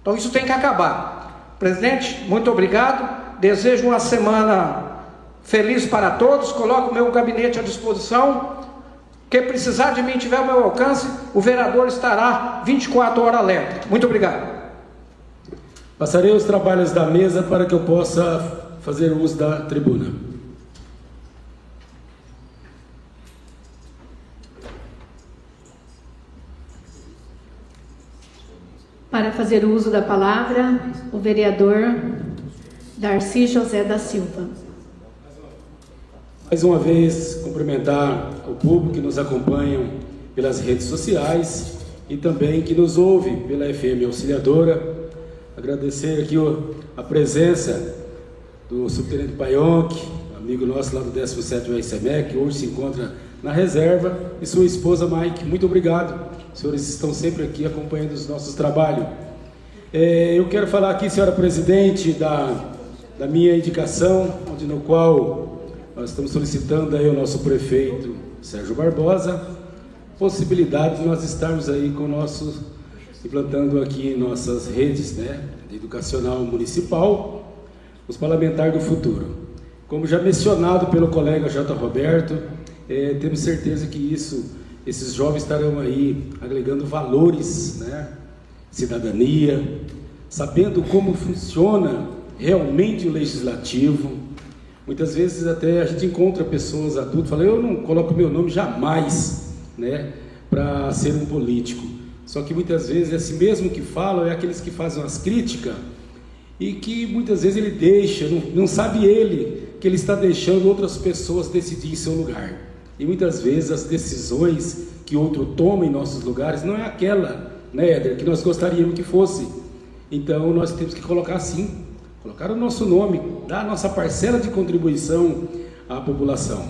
Então isso tem que acabar. Presidente, muito obrigado. Desejo uma semana feliz para todos. Coloco o meu gabinete à disposição. Quem precisar de mim, tiver ao meu alcance, o vereador estará 24 horas alerta. Muito obrigado. Passarei os trabalhos da mesa para que eu possa fazer uso da tribuna. Para fazer uso da palavra, o vereador Darcy José da Silva. Mais uma vez, cumprimentar o público que nos acompanha pelas redes sociais e também que nos ouve pela FM Auxiliadora. Agradecer aqui a presença do subtenente Paionque, amigo nosso lá do 17º ICMEC, que hoje se encontra na reserva, e sua esposa Mike. Muito obrigado. Os senhores estão sempre aqui acompanhando os nossos trabalhos. Eu quero falar aqui, senhora presidente, da minha indicação, no qual nós estamos solicitando aí ao nosso prefeito Sérgio Barbosa possibilidade de nós estarmos aí com implantando aqui nossas redes, né, educacional municipal, os parlamentares do futuro. Como já mencionado pelo colega J. Roberto, temos certeza que esses jovens estarão aí agregando valores, né, cidadania, sabendo como funciona realmente o legislativo. Muitas vezes até a gente encontra pessoas adultas, falam, eu não coloco meu nome jamais, né, para ser um político. Só que muitas vezes esse mesmo que falam é aqueles que fazem as críticas e que muitas vezes ele deixa, não sabe ele que ele está deixando outras pessoas decidir em seu lugar. E muitas vezes as decisões que outro toma em nossos lugares não é aquela, né, Éder, que nós gostaríamos que fosse. Então nós temos que colocar sim, colocar o nosso nome, dar a nossa parcela de contribuição à população.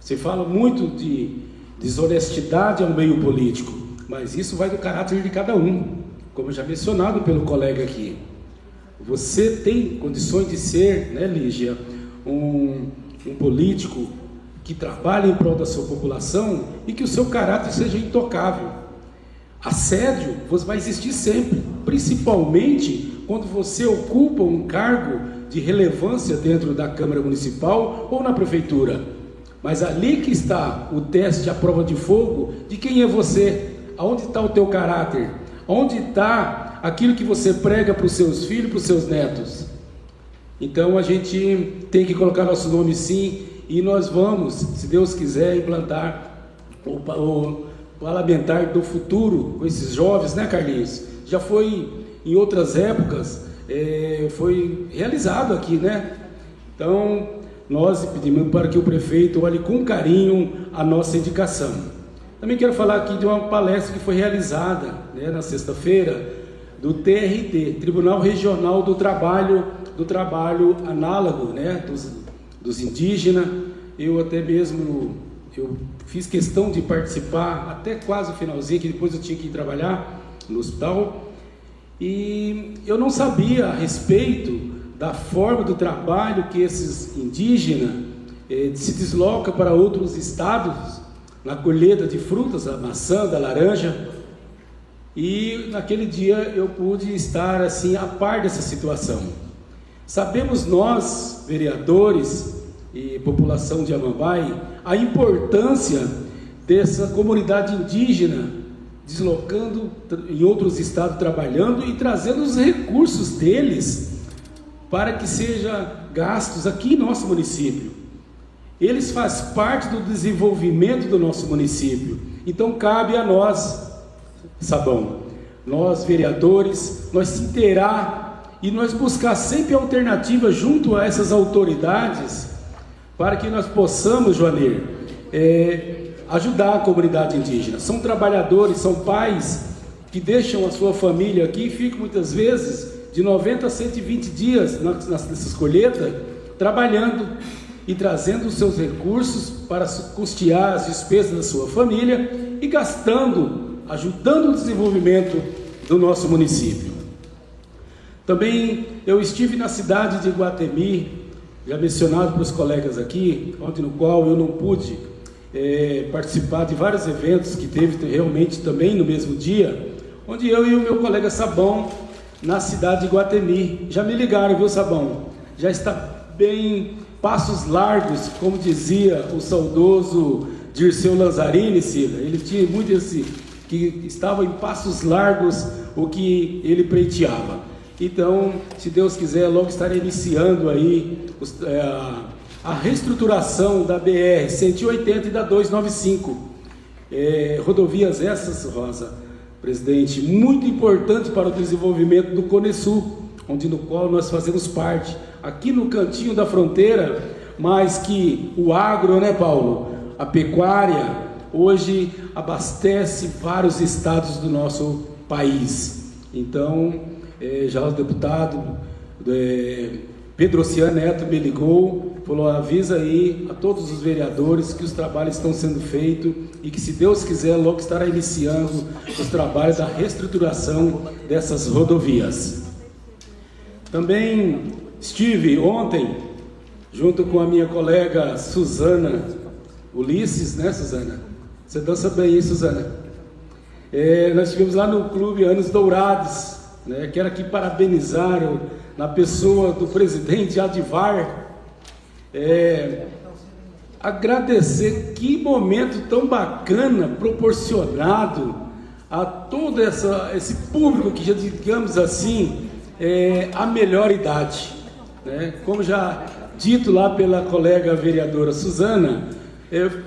Se fala muito de desonestidade ao meio político, mas isso vai do caráter de cada um, como já mencionado pelo colega aqui. Você tem condições de ser, né, Lígia, um político que trabalhe em prol da sua população e que o seu caráter seja intocável. Assédio vai existir sempre, principalmente quando você ocupa um cargo de relevância dentro da Câmara Municipal ou na Prefeitura. Mas ali que está o teste, a prova de fogo de quem é você, aonde está o teu caráter, onde está aquilo que você prega para os seus filhos, para os seus netos. Então a gente tem que colocar nosso nome sim, e nós vamos, se Deus quiser, implantar o parlamentar do futuro com esses jovens, né, Carlinhos? Já foi em outras épocas, foi realizado aqui, né? Então nós pedimos para que o prefeito olhe com carinho a nossa indicação. Também quero falar aqui de uma palestra que foi realizada, né, na sexta-feira, do TRT, Tribunal Regional do Trabalho análogo, né, dos indígenas. Eu até mesmo fiz questão de participar até quase o finalzinho, que depois eu tinha que ir trabalhar no hospital, e eu não sabia a respeito da forma do trabalho que esses indígenas se deslocam para outros estados na colheita de frutas, da maçã, da laranja. E naquele dia eu pude estar assim a par dessa situação. Sabemos nós, vereadores e população de Amambai, a importância dessa comunidade indígena deslocando em outros estados, trabalhando e trazendo os recursos deles para que sejam gastos aqui em nosso município. Eles fazem parte do desenvolvimento do nosso município. Então cabe a nós, Sabão, nós vereadores, nós se inteirar e nós buscar sempre alternativas junto a essas autoridades para que nós possamos, Joanir, ajudar a comunidade indígena. São trabalhadores, são pais que deixam a sua família aqui e ficam muitas vezes de 90 a 120 dias nessas colheitas, trabalhando e trazendo os seus recursos para custear as despesas da sua família e gastando, ajudando o desenvolvimento do nosso município. Também eu estive na cidade de Iguatemi, já mencionado pelos colegas aqui, ontem, no qual eu não pude participar de vários eventos que teve realmente também no mesmo dia, onde eu e o meu colega Sabão na cidade de Iguatemi. Já me ligaram, viu, Sabão? Já está bem, passos largos, como dizia o saudoso Dirceu Lanzarini, Cida. Ele tinha muito esse, que estava em passos largos o que ele pleiteava. Então, se Deus quiser, logo estarei iniciando aí a reestruturação da BR-180 e da 295. Rodovias essas, Rosa, presidente, muito importante para o desenvolvimento do Cone Sul, no qual nós fazemos parte, aqui no cantinho da fronteira, mas que o agro, né, Paulo? A pecuária, hoje abastece vários estados do nosso país. Então, já o deputado Pedro Oceano Neto me ligou, falou: avisa aí a todos os vereadores que os trabalhos estão sendo feitos e que, se Deus quiser, logo estará iniciando os trabalhos da reestruturação dessas rodovias. Também estive ontem, junto com a minha colega Suzana Ulisses, né, Suzana? Você dança bem, hein, Suzana? Nós estivemos lá no Clube Anos Dourados, né? Quero aqui parabenizar na pessoa do presidente Adivar, agradecer, que momento tão bacana proporcionado a todo esse público que, já digamos assim, a melhor idade, né? Como já dito lá pela colega vereadora Suzana,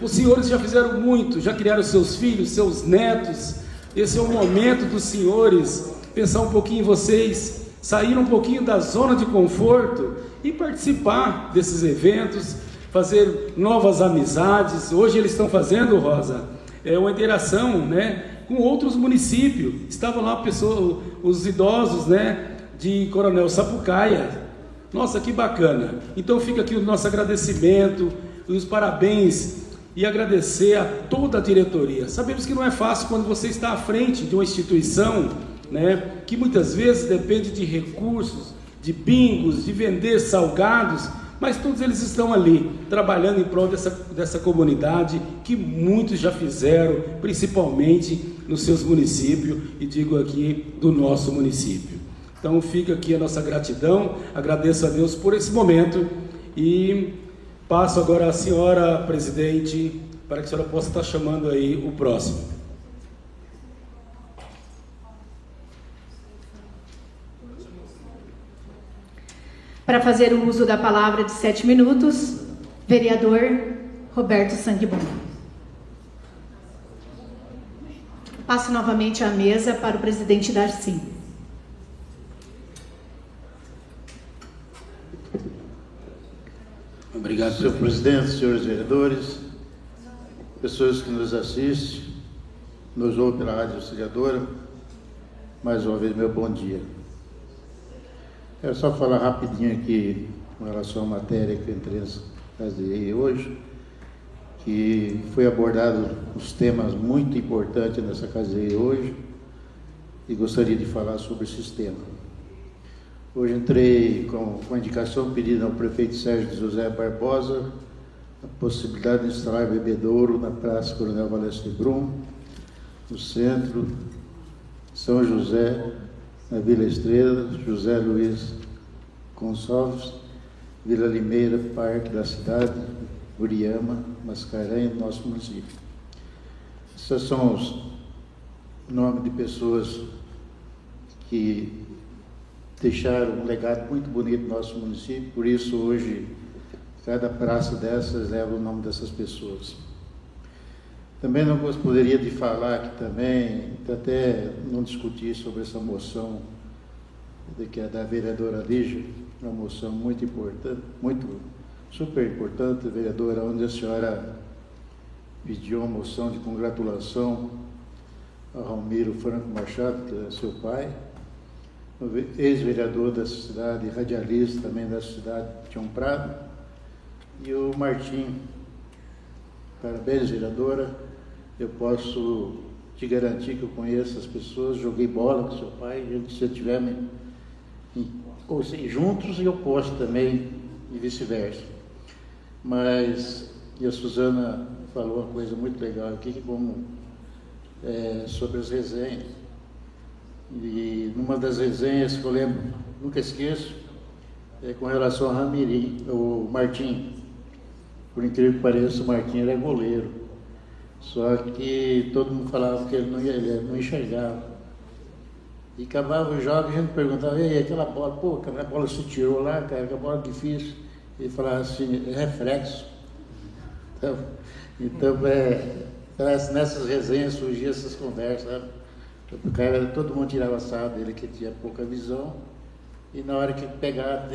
os senhores já fizeram muito, já criaram seus filhos, seus netos. Esse é o momento dos senhores pensar um pouquinho em vocês, sair um pouquinho da zona de conforto e participar desses eventos, fazer novas amizades. Hoje eles estão fazendo, Rosa, uma interação, né, com outros municípios. Estavam lá os idosos, né, de Coronel Sapucaia. Nossa, que bacana. Então fica aqui o nosso agradecimento, os parabéns e agradecer a toda a diretoria. Sabemos que não é fácil quando você está à frente de uma instituição, né, que muitas vezes depende de recursos, de bingos, de vender salgados, mas todos eles estão ali, trabalhando em prol dessa comunidade, que muitos já fizeram, principalmente nos seus municípios, e digo aqui do nosso município. Então fica aqui a nossa gratidão, agradeço a Deus por esse momento, e passo agora à senhora presidente, para que a senhora possa estar chamando aí o próximo. Para fazer o uso da palavra de 7 minutos, vereador Roberto Sanguibon. Passo novamente a mesa para o presidente Darcy. Obrigado, senhor presidente, senhores vereadores, pessoas que nos assistem, nos ouvem pela Rádio Auxiliadora. Mais uma vez, meu bom dia. Quero só falar rapidinho aqui com relação à matéria que eu entrei hoje, que foi abordado os temas muito importantes nessa caseira hoje, e gostaria de falar sobre esse tema. Hoje entrei com a indicação pedida ao prefeito Sérgio José Barbosa a possibilidade de instalar bebedouro na Praça Coronel Valécio de Brum, no centro, São José, na Vila Estrela, José Luiz Gonçalves, Vila Limeira, Parque da Cidade, Uriama, Mascarenhas, nosso município. Esses são os nomes de pessoas que deixaram um legado muito bonito no nosso município, por isso hoje cada praça dessas leva o nome dessas pessoas. Também não poderia de falar aqui também, até não discutir sobre essa moção que é da vereadora Lígia, uma moção muito importante, super importante, vereadora, onde a senhora pediu uma moção de congratulação ao Ramiro Franco Machado, que é seu pai, ex-vereador da cidade, radialista também da cidade de Tião Prado, e o Martim. Parabéns, vereadora. Eu posso te garantir que eu conheço as pessoas, joguei bola com seu pai, se você estiver ou seja, juntos eu posso também, e vice-versa. Mas, e a Suzana falou uma coisa muito legal aqui, como sobre as resenhas. E numa das resenhas que eu lembro, nunca esqueço, é com relação ao Ramirim, o Martim. Por incrível que pareça, o Martim era goleiro. Só que todo mundo falava que ele não enxergava. E acabava o jogo, a gente perguntava, e aí, aquela bola, pô, aquela bola se tirou lá, cara, aquela bola difícil. Ele falava assim, é reflexo. Então nessas resenhas surgiam essas conversas, sabe? O cara, todo mundo tirava sarro dele que tinha pouca visão, e na hora que pegava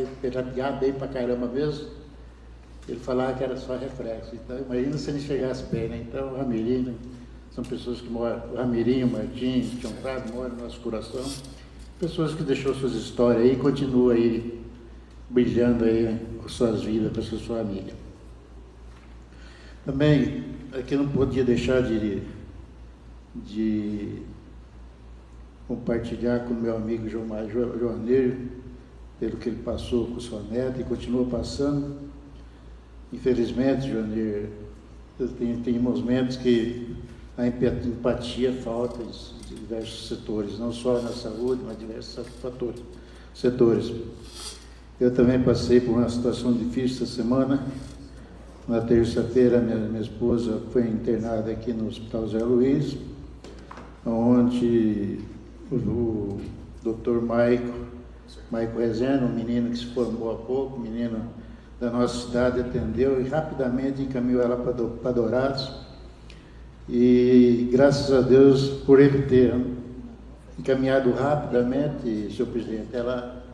bem pra caramba mesmo, ele falava que era só reflexo. Então imagina se ele enxergasse bem, né? Então o Ramirim, são pessoas que moram, o Ramirim, o Martim, o Tião Prado, moram no nosso coração, pessoas que deixou suas histórias aí e continuam aí brilhando aí, né, com suas vidas, com a sua família. Também, aqui não podia deixar de compartilhar com o meu amigo Joaneiro, pelo que ele passou com sua neta e continua passando. Infelizmente, Joaneiro, tem momentos que a empatia falta em diversos setores, não só na saúde, mas em diversos setores. Eu também passei por uma situação difícil essa semana. Na terça-feira, minha esposa foi internada aqui no Hospital Zé Luiz, onde o Dr. Maico Rezeno, um menino que se formou há pouco, menino da nossa cidade, atendeu e rapidamente encaminhou ela para Dourados. E graças a Deus por ele ter encaminhado rapidamente, senhor presidente, ela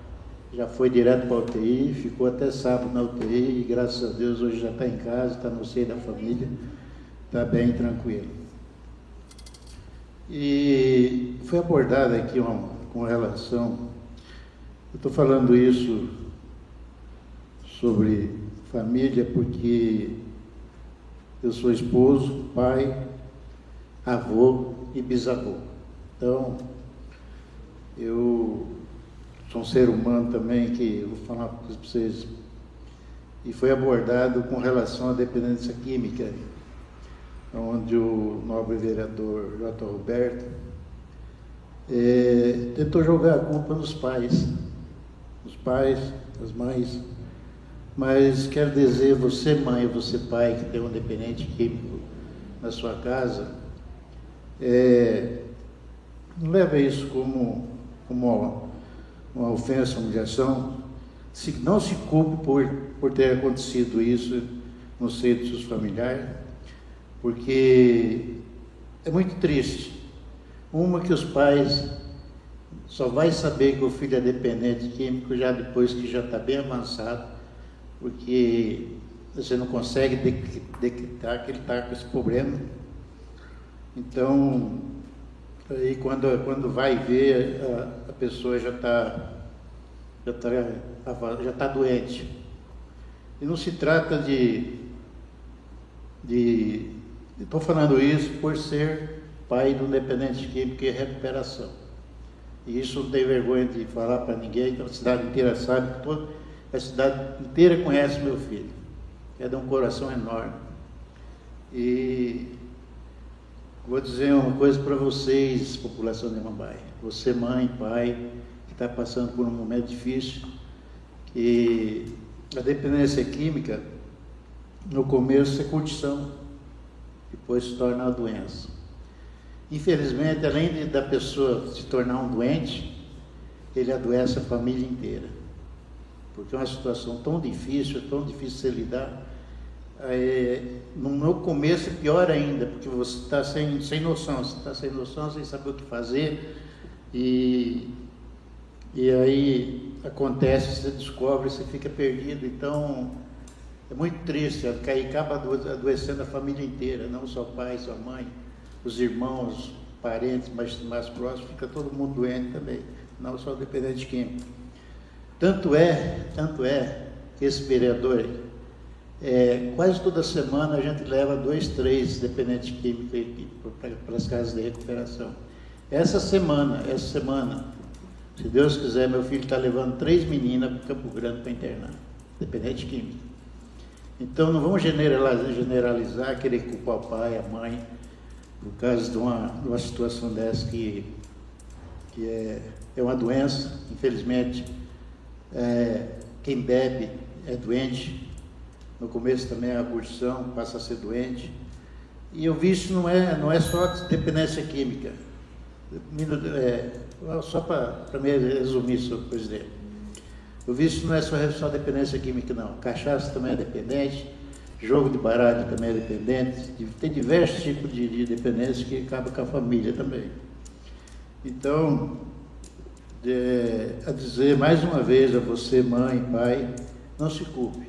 já foi direto para a UTI, ficou até sábado na UTI e graças a Deus hoje já está em casa, está no seio da família, está bem tranquilo. E foi abordada aqui com relação, eu estou falando isso sobre família porque eu sou esposo, pai, avô e bisavô. Então, eu sou um ser humano também que, eu vou falar uma coisa para vocês, e foi abordado com relação à dependência química, onde o nobre vereador J. Roberto tentou jogar a culpa nos pais, as mães, mas quero dizer, você mãe, você pai que tem um dependente químico na sua casa, não leva isso como uma ofensa, uma humilhação. Não se culpe por ter acontecido isso no seio dos seus familiares, porque é muito triste. Que os pais só vai saber que o filho é dependente químico já depois que já está bem avançado, porque você não consegue detectar que ele está com esse problema. Então, aí quando vai ver, a pessoa já está doente. E não se trata estou falando isso por ser pai de um dependente químico em recuperação. E isso não tem vergonha de falar para ninguém, então a cidade inteira sabe, a cidade inteira conhece meu filho, que é de um coração enorme. E vou dizer uma coisa para vocês, população de Amambai, você mãe, pai, que está passando por um momento difícil, que a dependência química, no começo é curtição, depois se torna uma doença. Infelizmente, além da pessoa se tornar um doente, ele adoece a família inteira, porque é uma situação tão difícil de se lidar. No começo é pior ainda, porque você está sem noção, sem saber o que fazer, e aí acontece, você descobre, você fica perdido. Então é muito triste, acaba adoecendo a família inteira, não só o pai, só a mãe, os irmãos, parentes mais próximos, fica todo mundo doente também, não só o dependente químico. Tanto é que esse vereador, quase toda semana a gente leva 2, 3 dependentes químicos para as casas de recuperação. Essa semana, se Deus quiser, meu filho está levando 3 meninas para Campo Grande para internar, dependente químico. Então não vamos generalizar, querer culpar o pai, a mãe, por causa de uma situação dessa que que é uma doença, infelizmente, quem bebe é doente, no começo também é a curtição, passa a ser doente, e o vício não é só dependência química, só para me resumir, senhor presidente, o vício não é só dependência química não, cachaça também é dependente, jogo de baralho também é dependente, tem diversos tipos de dependência que acaba com a família também. Então, a dizer mais uma vez a você, mãe, pai, não se culpe,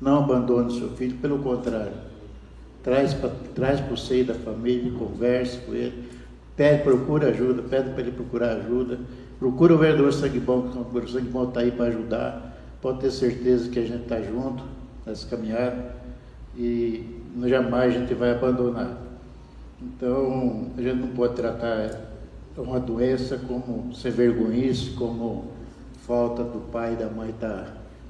não abandone seu filho, pelo contrário, traz para o seio da família, converse com ele, pede para ele procurar ajuda, procura o vereador Sangue Bom, que o Sangue Bom está aí para ajudar, pode ter certeza que a gente está junto nessa caminhada e jamais a gente vai abandonar. Então, a gente não pode tratar uma doença como sem vergonhice, como falta do pai e da mãe,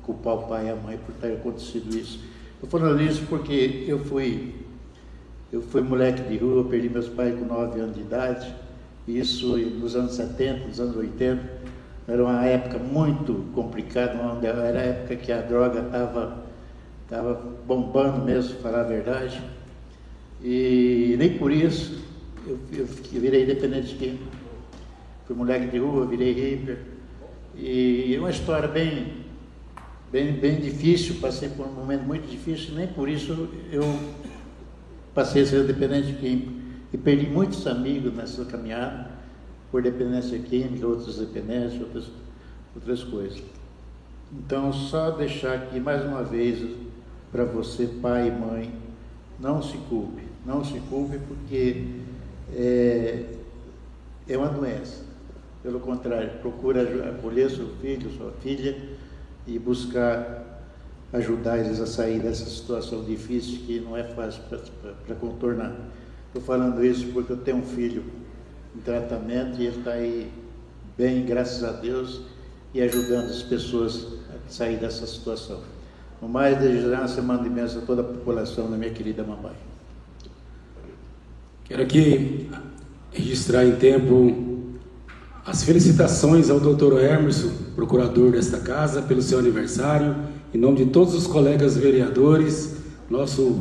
culpar o pai e a mãe por ter acontecido isso. Estou falando isso porque eu fui moleque de rua, perdi meus pais com 9 anos de idade, isso nos anos 70, nos anos 80, era uma época muito complicada, era a época que a droga estava bombando mesmo, para falar a verdade, e nem por isso eu virei dependente químico. Fui moleque de rua, virei hiper, e é uma história bem difícil, passei por um momento muito difícil, nem por isso eu passei a ser dependente químico, e perdi muitos amigos nessa caminhada, por dependência química, outras dependências, outras coisas. Então, só deixar aqui mais uma vez para você, pai e mãe, não se culpe, porque é uma doença. Pelo contrário, procura acolher seu filho, sua filha e buscar ajudar eles a sair dessa situação difícil que não é fácil para contornar. Estou falando isso porque eu tenho um filho em tratamento e ele está aí bem, graças a Deus, e ajudando as pessoas a sair dessa situação. No mais, desejar uma semana imensa a toda a população da minha querida Amambai. Quero aqui registrar em tempo as felicitações ao Dr. Emerson, procurador desta casa, pelo seu aniversário. Em nome de todos os colegas vereadores, nossos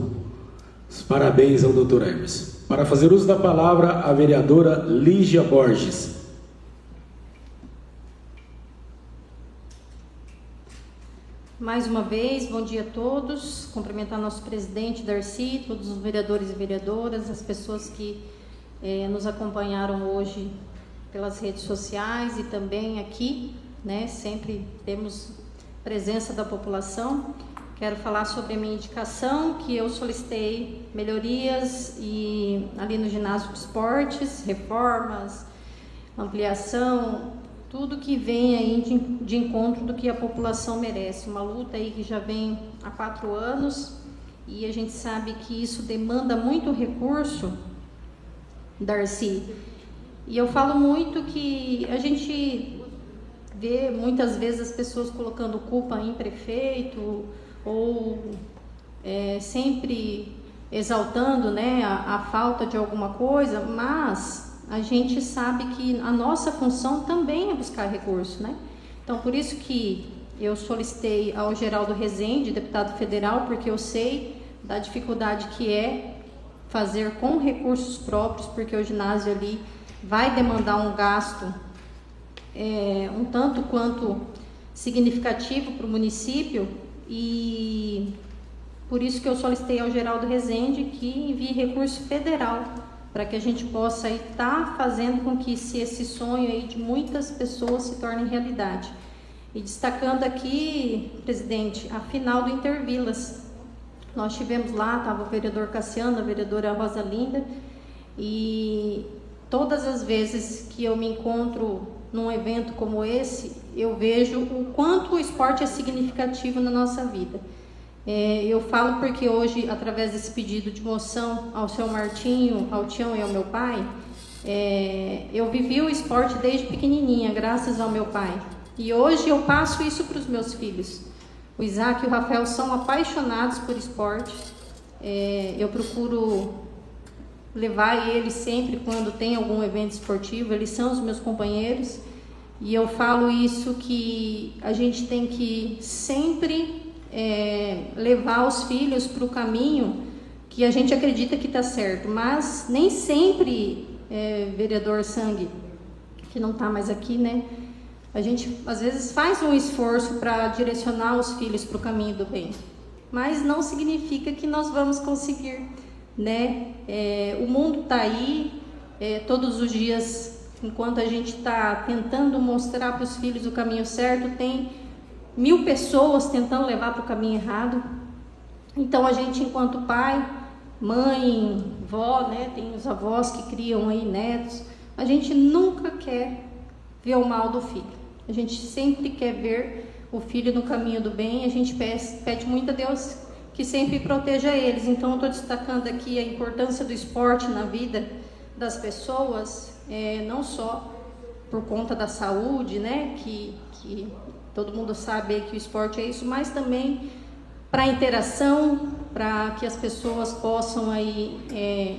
parabéns ao Dr. Emerson. Para fazer uso da palavra, a vereadora Lígia Borges. Mais uma vez, bom dia a todos. Cumprimentar nosso presidente Darcy, todos os vereadores e vereadoras, as pessoas que nos acompanharam hoje pelas redes sociais e também aqui, né? Sempre temos presença da população. Quero falar sobre a minha indicação, que eu solicitei melhorias ali no ginásio de esportes, reformas, ampliação, tudo que vem aí de encontro do que a população merece. Uma luta aí que já vem há 4 anos e a gente sabe que isso demanda muito recurso, Darcy. E eu falo muito que a gente vê muitas vezes as pessoas colocando culpa em prefeito ou sempre exaltando, né, a falta de alguma coisa, mas a gente sabe que a nossa função também é buscar recurso, né? Então, por isso que eu solicitei ao Geraldo Rezende, deputado federal, porque eu sei da dificuldade que é fazer com recursos próprios, porque o ginásio ali vai demandar um gasto um tanto quanto significativo para o município, e por isso que eu solicitei ao Geraldo Rezende que envie recurso federal para que a gente possa estar fazendo com que esse sonho aí de muitas pessoas se torne realidade. E destacando aqui, presidente, a final do Intervilas. Nós tivemos lá, estava o vereador Cassiano, a vereadora Rosa Linda, e todas as vezes que eu me encontro num evento como esse, eu vejo o quanto o esporte é significativo na nossa vida. Eu falo porque hoje, através desse pedido de moção ao seu Martinho, ao Tião e ao meu pai, eu vivi o esporte desde pequenininha, graças ao meu pai. E hoje eu passo isso para os meus filhos. O Isaac e o Rafael são apaixonados por esporte. Eu procuro levar eles sempre quando tem algum evento esportivo, eles são os meus companheiros, e eu falo isso que a gente tem que sempre levar os filhos para o caminho que a gente acredita que está certo, mas nem sempre, vereador Sangue, que não está mais aqui, né? A gente às vezes faz um esforço para direcionar os filhos para o caminho do bem, mas não significa que nós vamos conseguir, né? O mundo está aí, todos os dias, enquanto a gente está tentando mostrar para os filhos o caminho certo, tem 1000 pessoas tentando levar para o caminho errado. Então a gente, enquanto pai, mãe, vó, né? Tem os avós que criam aí netos, a gente nunca quer ver o mal do filho. A gente sempre quer ver o filho no caminho do bem, a gente pede muito a Deus que sempre proteja eles. Então eu estou destacando aqui a importância do esporte na vida das pessoas, não só por conta da saúde, né, que todo mundo sabe que o esporte é isso, mas também para a interação, para que as pessoas possam aí,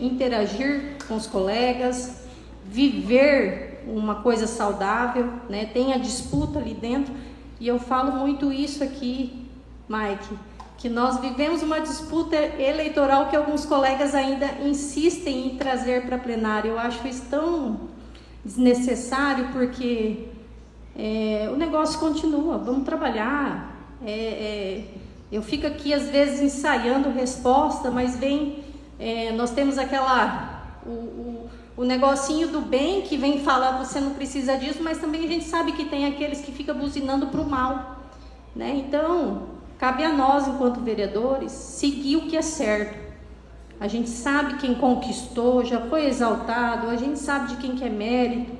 interagir com os colegas, viver uma coisa saudável, né? Tem a disputa ali dentro, e eu falo muito isso aqui, Mike, que nós vivemos uma disputa eleitoral que alguns colegas ainda insistem em trazer para plenário. Eu acho isso tão desnecessário, porque o negócio continua, vamos trabalhar. Eu fico aqui às vezes ensaiando resposta, mas nós temos o negocinho do bem que vem falar, você não precisa disso, mas também a gente sabe que tem aqueles que ficam buzinando para o mal, né? Então, cabe a nós, enquanto vereadores, seguir o que é certo. A gente sabe quem conquistou, já foi exaltado, a gente sabe de quem que é mérito,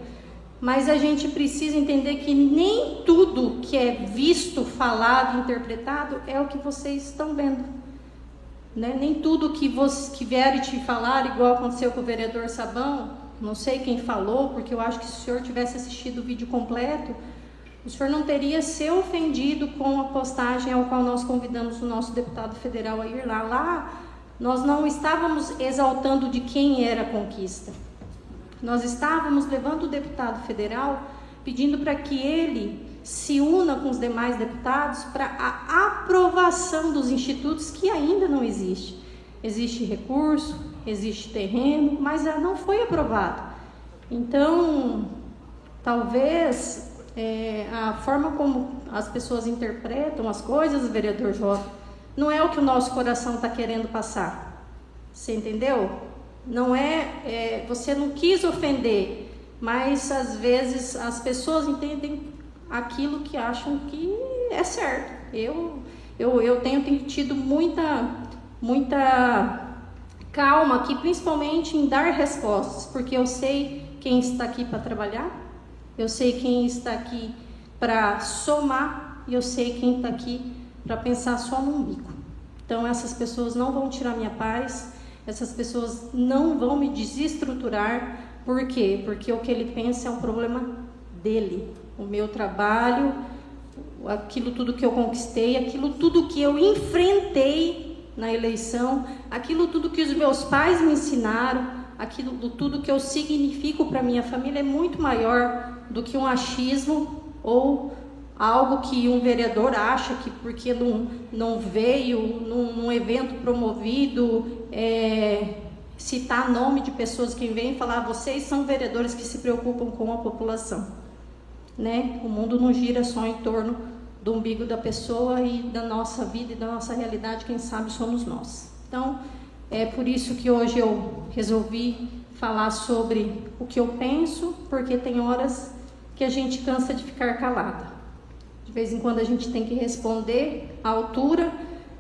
mas a gente precisa entender que nem tudo que é visto, falado, interpretado é o que vocês estão vendo, né? Nem tudo que vieram te falar, igual aconteceu com o vereador Sabão, não sei quem falou, porque eu acho que se o senhor tivesse assistido o vídeo completo, o senhor não teria se ofendido com a postagem ao qual nós convidamos o nosso deputado federal a ir lá. Lá, nós não estávamos exaltando de quem era a conquista. Nós estávamos levando o deputado federal, pedindo para que ele se una com os demais deputados para a aprovação dos institutos que ainda não existe. Existe recurso, existe terreno, mas não foi aprovado. Então, talvez a forma como as pessoas interpretam as coisas, vereador Jota, não é o que o nosso coração está querendo passar. Você entendeu? Não você não quis ofender, mas às vezes as pessoas entendem aquilo que acham que é certo. Eu tenho tido muita calma aqui, principalmente em dar respostas, porque eu sei quem está aqui para trabalhar, eu sei quem está aqui para somar, e eu sei quem está aqui para pensar só no umbigo. Então essas pessoas não vão tirar minha paz, essas pessoas não vão me desestruturar. Por quê? Porque o que ele pensa é um problema dele. O meu trabalho, aquilo tudo que eu conquistei, aquilo tudo que eu enfrentei na eleição, aquilo tudo que os meus pais me ensinaram, aquilo tudo que eu significo para minha família é muito maior do que um achismo ou algo que um vereador acha que porque não veio num evento promovido, citar nome de pessoas que vêm falar, vocês são vereadores que se preocupam com a população, né? O mundo não gira só em torno do umbigo da pessoa e da nossa vida e da nossa realidade, quem sabe somos nós. Então, é por isso que hoje eu resolvi falar sobre o que eu penso, porque tem horas que a gente cansa de ficar calada. De vez em quando a gente tem que responder à altura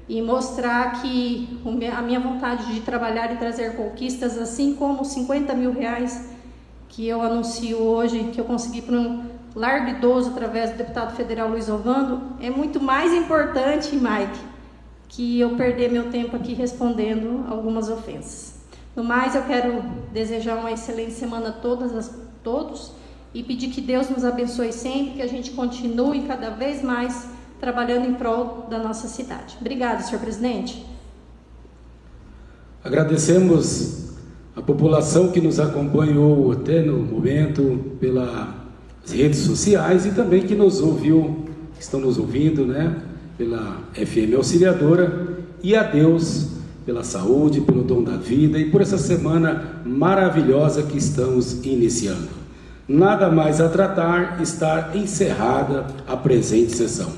e mostrar que a minha vontade de trabalhar e trazer conquistas, assim como os 50 mil reais que eu anuncio hoje, que eu consegui para um lar de idoso através do deputado federal Luiz Ovando, é muito mais importante, Mike, que eu perder meu tempo aqui respondendo algumas ofensas. No mais, eu quero desejar uma excelente semana a todos e pedir que Deus nos abençoe sempre, que a gente continue cada vez mais trabalhando em prol da nossa cidade. Obrigada, senhor presidente. Agradecemos a população que nos acompanhou até no momento pelas redes sociais e também que nos ouviu, que estão nos ouvindo, né, pela FM Auxiliadora, e a Deus pela saúde, pelo dom da vida e por essa semana maravilhosa que estamos iniciando. Nada mais a tratar, está encerrada a presente sessão.